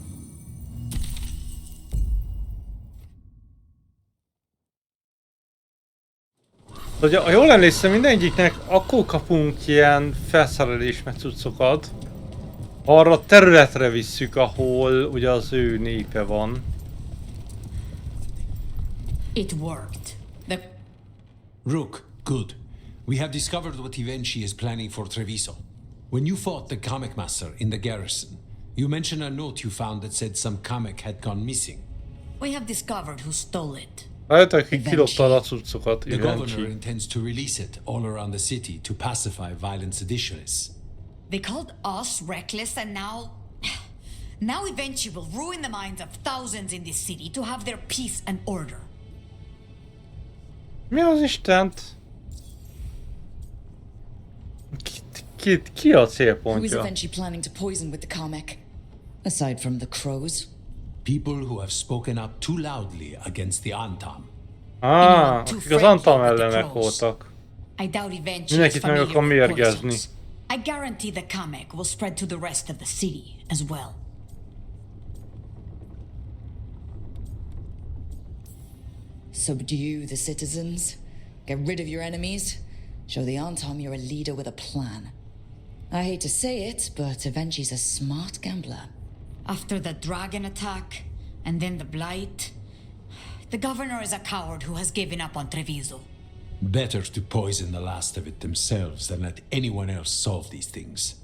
Ha jól emlékszem, mindegyiknek akkor kapunk ilyen felszerelés meg cuccokat. Arra a területre visszük, ahol ugye az ő népe van. It worked. Rook, good. We have discovered what event she is planning for Treviso. When you fought the comic master in the garrison, you mentioned a note you found that said some comic had gone missing. We have discovered who stole it. Lehet, hogy kilopta a cuccokat. The governor intends to release it all around the city to pacify violent seditionists. They called us reckless and now eventually will ruin the minds of thousands in this city to have their peace and order. Mi az Istent? Ki a Who is célpontja? eventually planning to poison with the comic? Aside from the crows? People who have spoken up too loudly against the Antam. Akik az Antam ellenek voltak. I doubt eventually Mindenkit meg akar mérgezni. I guarantee the comic will spread to the rest of the city as well. Subdue the citizens? Get rid of your enemies? Show the Antam you're a leader with a plan. I hate to say it, but Avenchi's a smart gambler. After the dragon attack, and then the blight, the governor is a coward who has given up on Treviso. Better to poison the last of it themselves than let anyone else solve these things.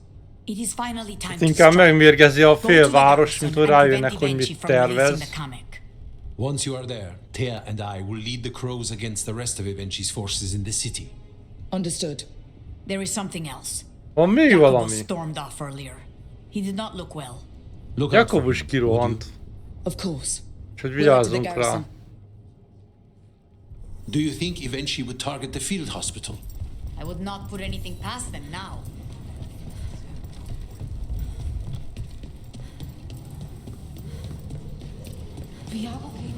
It is finally time to Inkább strike. megmérgezi a Go to fél the város, mint hogy garrison and rájönnek, hogy prevent mit Evenchi from releasing tervez. the comic. Once you are there, Thea and I will lead the crows against the rest of Evenchi's forces in the city. Understood. There is something else. Van még Jacobo valami. stormed off earlier. He did not look well. Jakobus kirohant. Of course. És hogy We'll head to the vigyázzunk rá. garrison. Do you think Evenchi would target the field hospital? I would not put anything past them now. We are okay.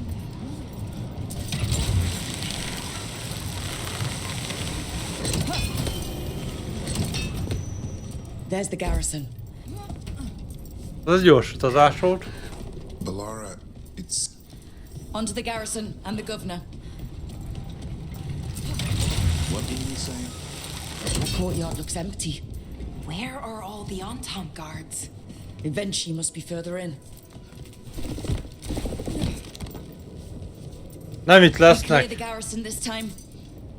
There's the garrison. Ez egy gyors utazás volt. Balara, it's... Onto the garrison and the governor. What did he say? The courtyard looks empty. Where are all the Antam guards? Eventually must be further in. Nem itt We clear lesznek. the garrison this time.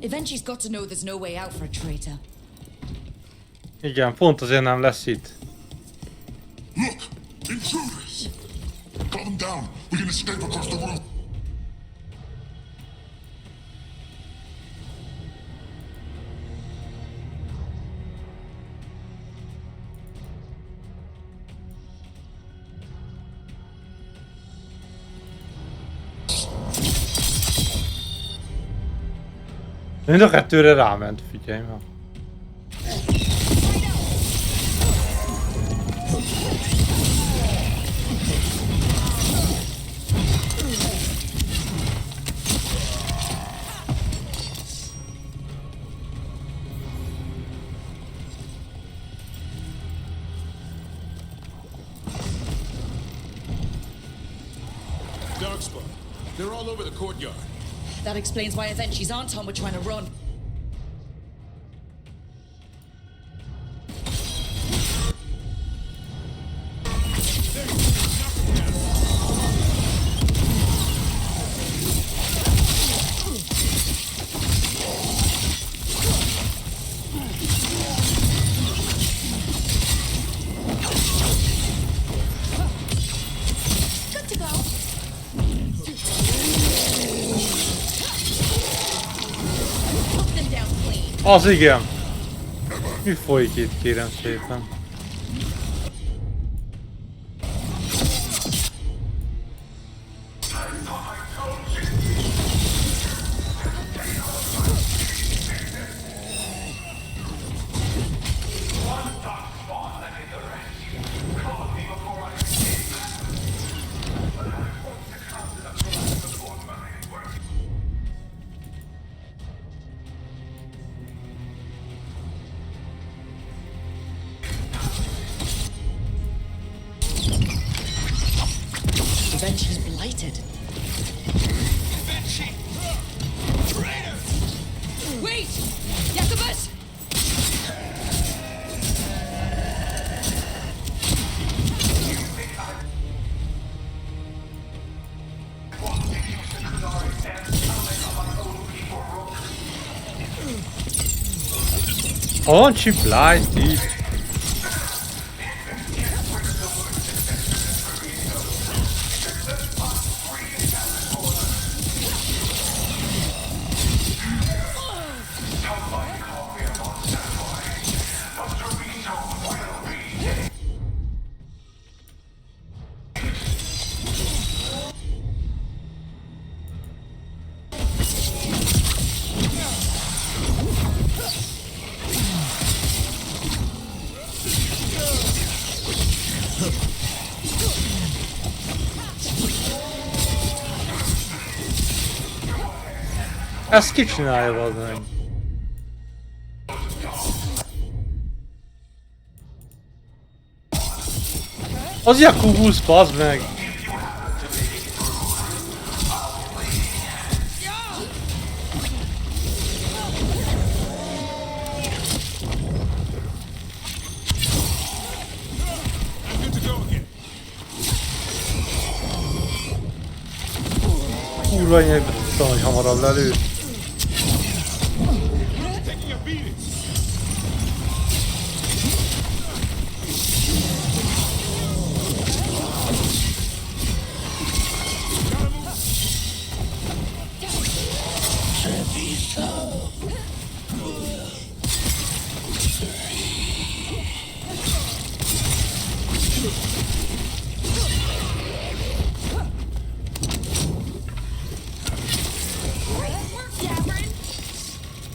Eventually's got to know there's no way out for a traitor. Igen, pont azért nem lesz itt. Look! Intruders! Calm down! We can escape across the room! Mind a kettőre ráment, figyelj már. Darkspawn. They're all over the courtyard. That explains why Eventually's Anton were trying to run. Good to go. Az igen. Mi folyik itt, kérem szépen? She's blighted. Wait! Jacobus! Aren't she blighted? Ezt ki csinálja, az meg? Az Jakubus, bazd meg! Kurva nyelvbe tudtam, hogy hamarabb lelő.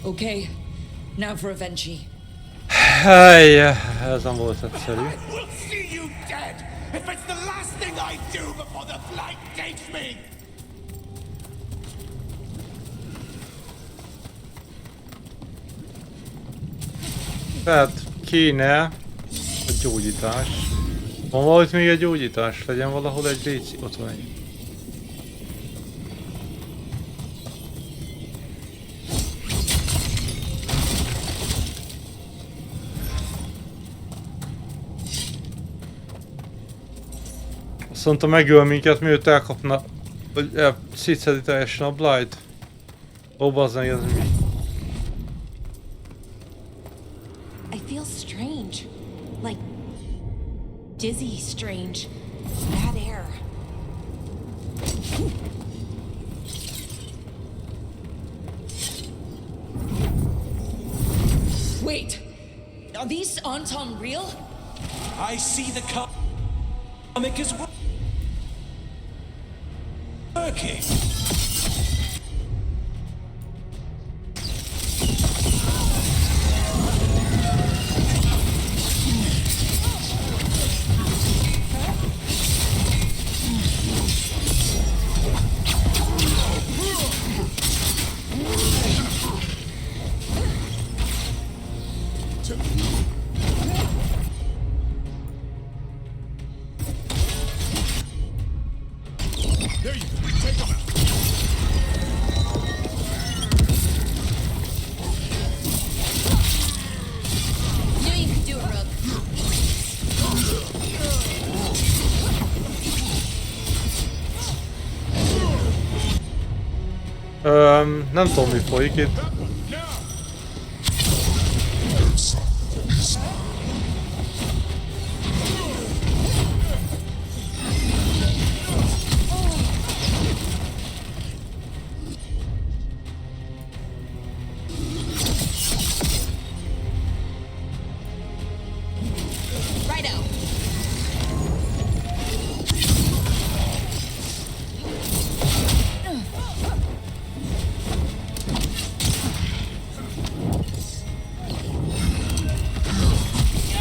Okay, now for Avenchi. Hey, ez nem volt egyszerű. We'll see you dead if it's the last thing I do before the flight takes me. Tehát kéne a gyógyítás. Van valahogy még egy gyógyítás? Legyen valahol egy WC? Ott van egy. Azt mondta, megöl minket, mielőtt elkapna, vagy szétszedi teljesen a Blight. Ó, bazdmeg, ez mi? I feel strange. Like dizzy strange. Bad air. Wait! Are these Anton real? I see the comic is working. Nem tudom, mi folyik itt.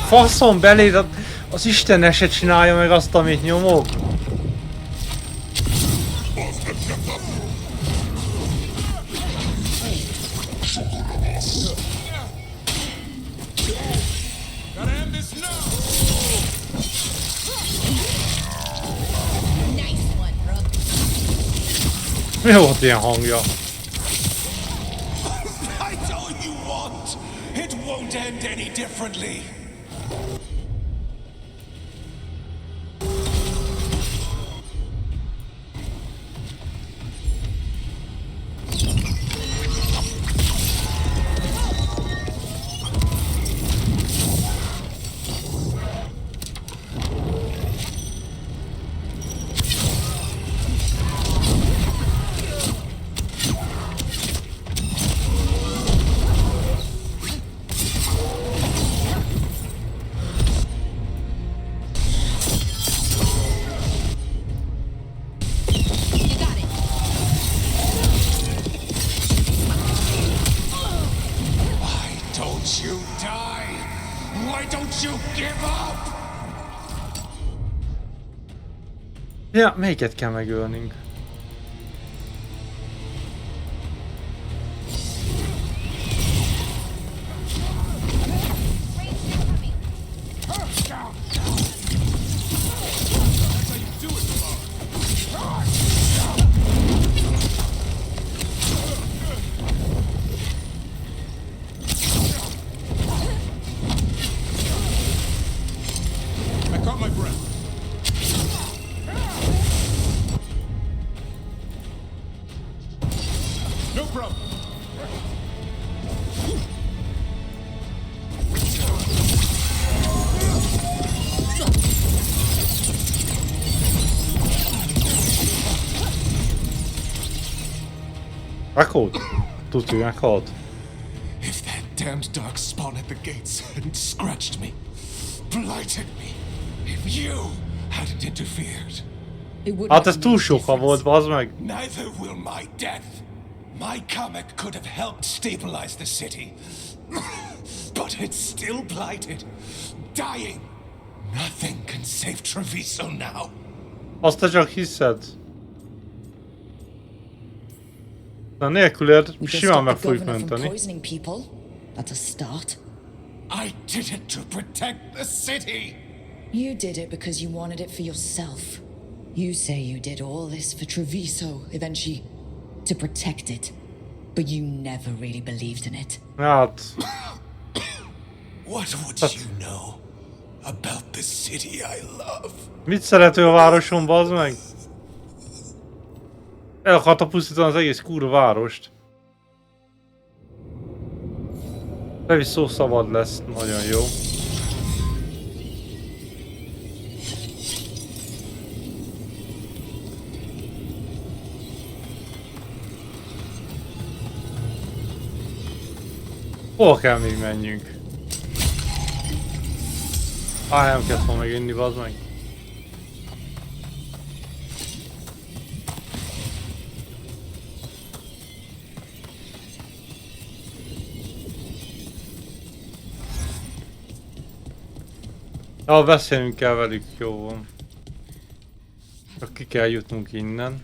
Faszom beléd, az Isten se csinálja meg azt, amit nyomok. Mi volt ilyen hangja? That's all you want. It won't end any differently. Ja, melyiket kell megölnünk? Meghalt? Tuti, meghalt. If that damned dark spawn at the gates hadn't scratched me, blighted me, if you hadn't interfered. Hát ez túl soka volt, bazd meg. Neither will my death. My comic could have helped stabilize the city. But it's still blighted, dying. Nothing can save Treviso now. Azt te csak hiszed. De nélküled simán meg fogjuk menteni. That's a start. I did it to protect the city. You did it because you wanted it for yourself. You say you did all this for Treviso, eventually, to protect it. But you never really believed in it. Hát... What would you know about the city I love? Mit szerető a városon, bazd meg? El akarta pusztítani az egész kurva várost. Treviso szabad lesz, nagyon jó. Hol kell még menjünk? Nem kellett volna meg inni, bazd meg. Ja, beszélnünk kell velük, jó van. Csak ki kell jutnunk innen.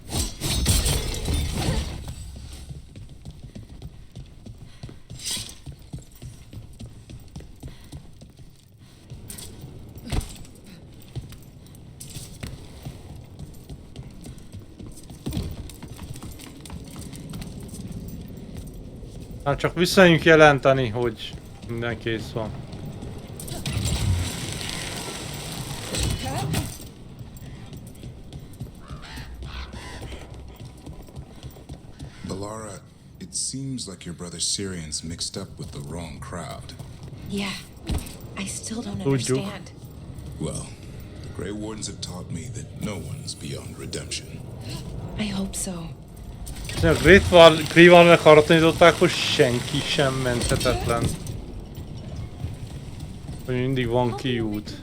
Hát csak visszajönjünk jelenteni, hogy minden kész van. Balara, it seems like your brother Syrian's mixed up with the wrong crowd. Yeah, I still don't understand. Well, the Grey Wardens have taught me that no one's beyond redemption. I hope so. A Grey Wardnek arra tanították, hogy senki sem menthetetlen. Hogy mindig van kiút.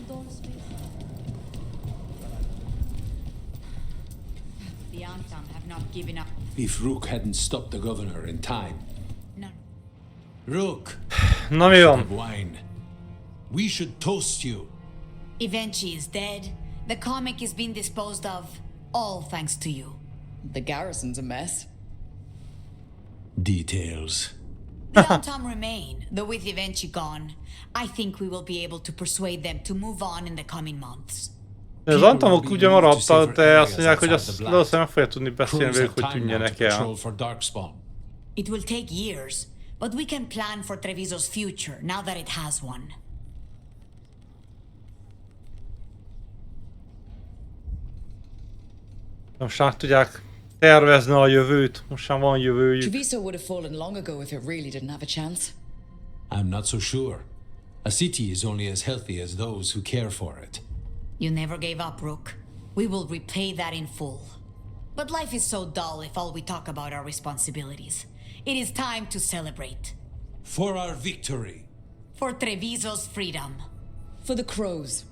not giving up. If Rook hadn't stopped the governor in time. No. Rook! Na mi van? Wine. We should toast you. Evenchi is dead. The comic is being disposed of. All thanks to you. The garrison's a mess. Details. The Antom remain, though with Evenchi gone, I think we will be able to persuade them to move on in the coming months. Az Antomok ugye maradtak, de azt mondják, hogy azt valószínűleg meg fogja tudni beszélni velük, hogy tűnjenek el. It will take years, but we can plan for Treviso's future now that it has one. Most már tudják tervezni a jövőt, most már van jövőjük. Treviso would have fallen long ago if it really didn't have a chance. I'm not so sure. A city is only as healthy as those who care for it. You never gave up, Rook. We will repay that in full. But life is so dull if all we talk about are responsibilities. It is time to celebrate. For our victory. For Treviso's freedom. For the crows.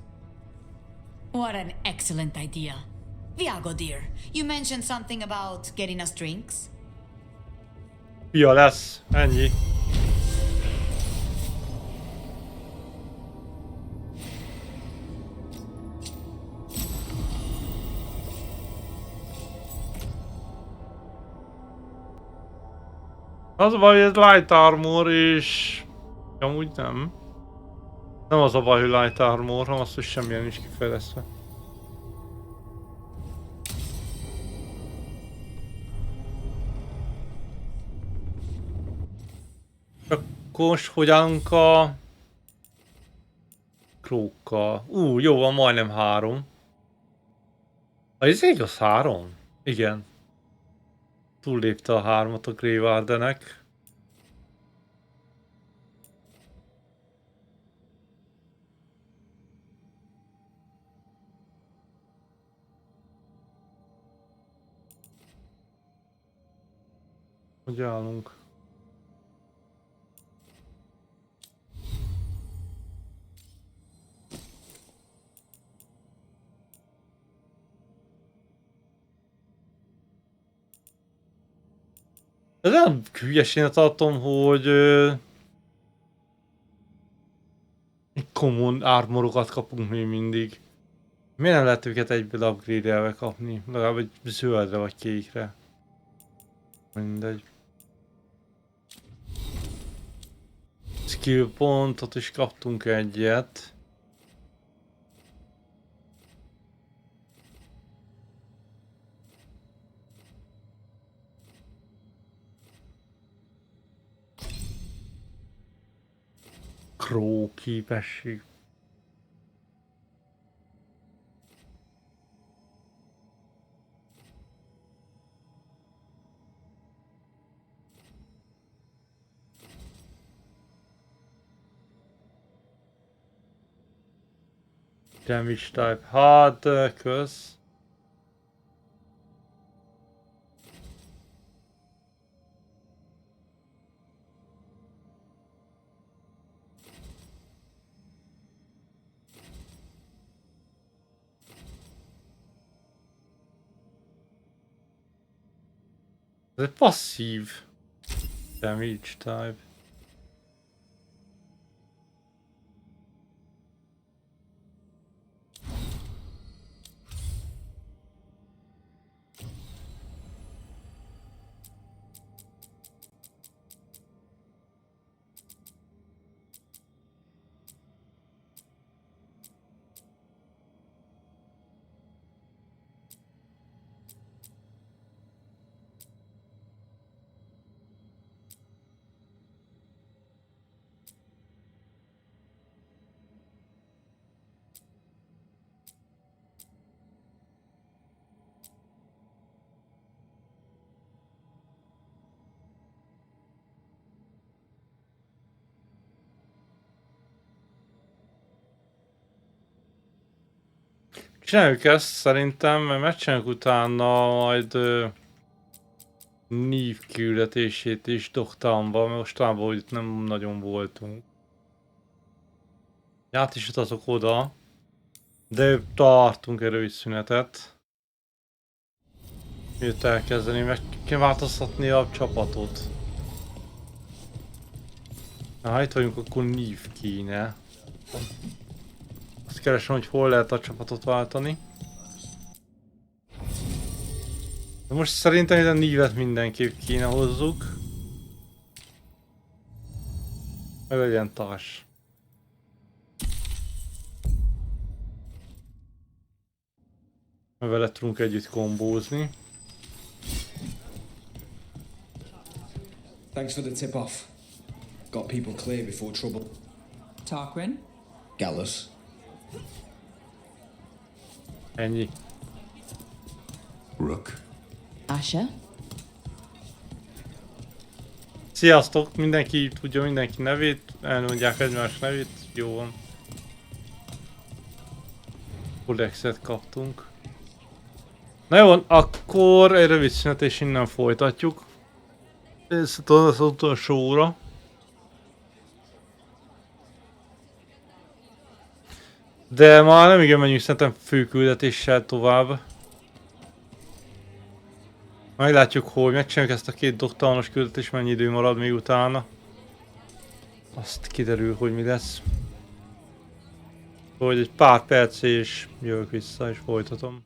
What an excellent idea. Viago, dear, you mentioned something about getting us drinks? Ja, lesz. Ennyi. Az a baj, hogy ez light armor, és amúgy nem. Nem az a baj, hogy light armor, hanem az, hogy semmilyen nincs kifejlesztve. Akkor most hogy állunk a krókkal? Jó van, majdnem 3. Ez igaz 3? Igen. Túllépte a 3-at a Veilguardenek. Hogy állunk? Ez nem hülyeséget tartom, hogy common armorokat kapunk még mindig. Miért nem lehet őket egyből upgrade-elve kapni? Legalább egy zöldre vagy kékre. Mindegy. Skill pontot is kaptunk egyet. Crow képesség. Damage type. Hát, kösz. Ez egy passzív damage type. Csináljuk ezt szerintem, mert megcsináljuk utána majd Nív küldetését is Doktownba, mert mostanában hogy itt nem nagyon voltunk. Át is utazok oda, de tartunk erőszünetet. Miért elkezdeni, meg kell változtatni a csapatot. Na, ha itt vagyunk, akkor nív kéne. Azt keresem, hogy hol lehet a csapatot váltani. De most szerintem ide nívet mindenképp kéne hozzuk. Meg legyen társ. Mert vele tudunk együtt kombózni. Thanks for the tip-off. Got people clear before trouble. Tarquin? Gallus. Ennyi. Rook. Asha? Sziasztok! Mindenki tudja mindenki nevét, elmondják egymás nevét, jó van. Kodexet kaptunk. Na jó, akkor egy rövid szünet és innen folytatjuk. Ez az utolsó óra. De már nem igen menjünk szerintem főküldetéssel tovább. Meglátjuk, hogy megcsináljuk ezt a két doktános küldetést, mennyi idő marad még utána. Azt kiderül, hogy mi lesz. Hogy egy pár perc és jövök vissza és folytatom.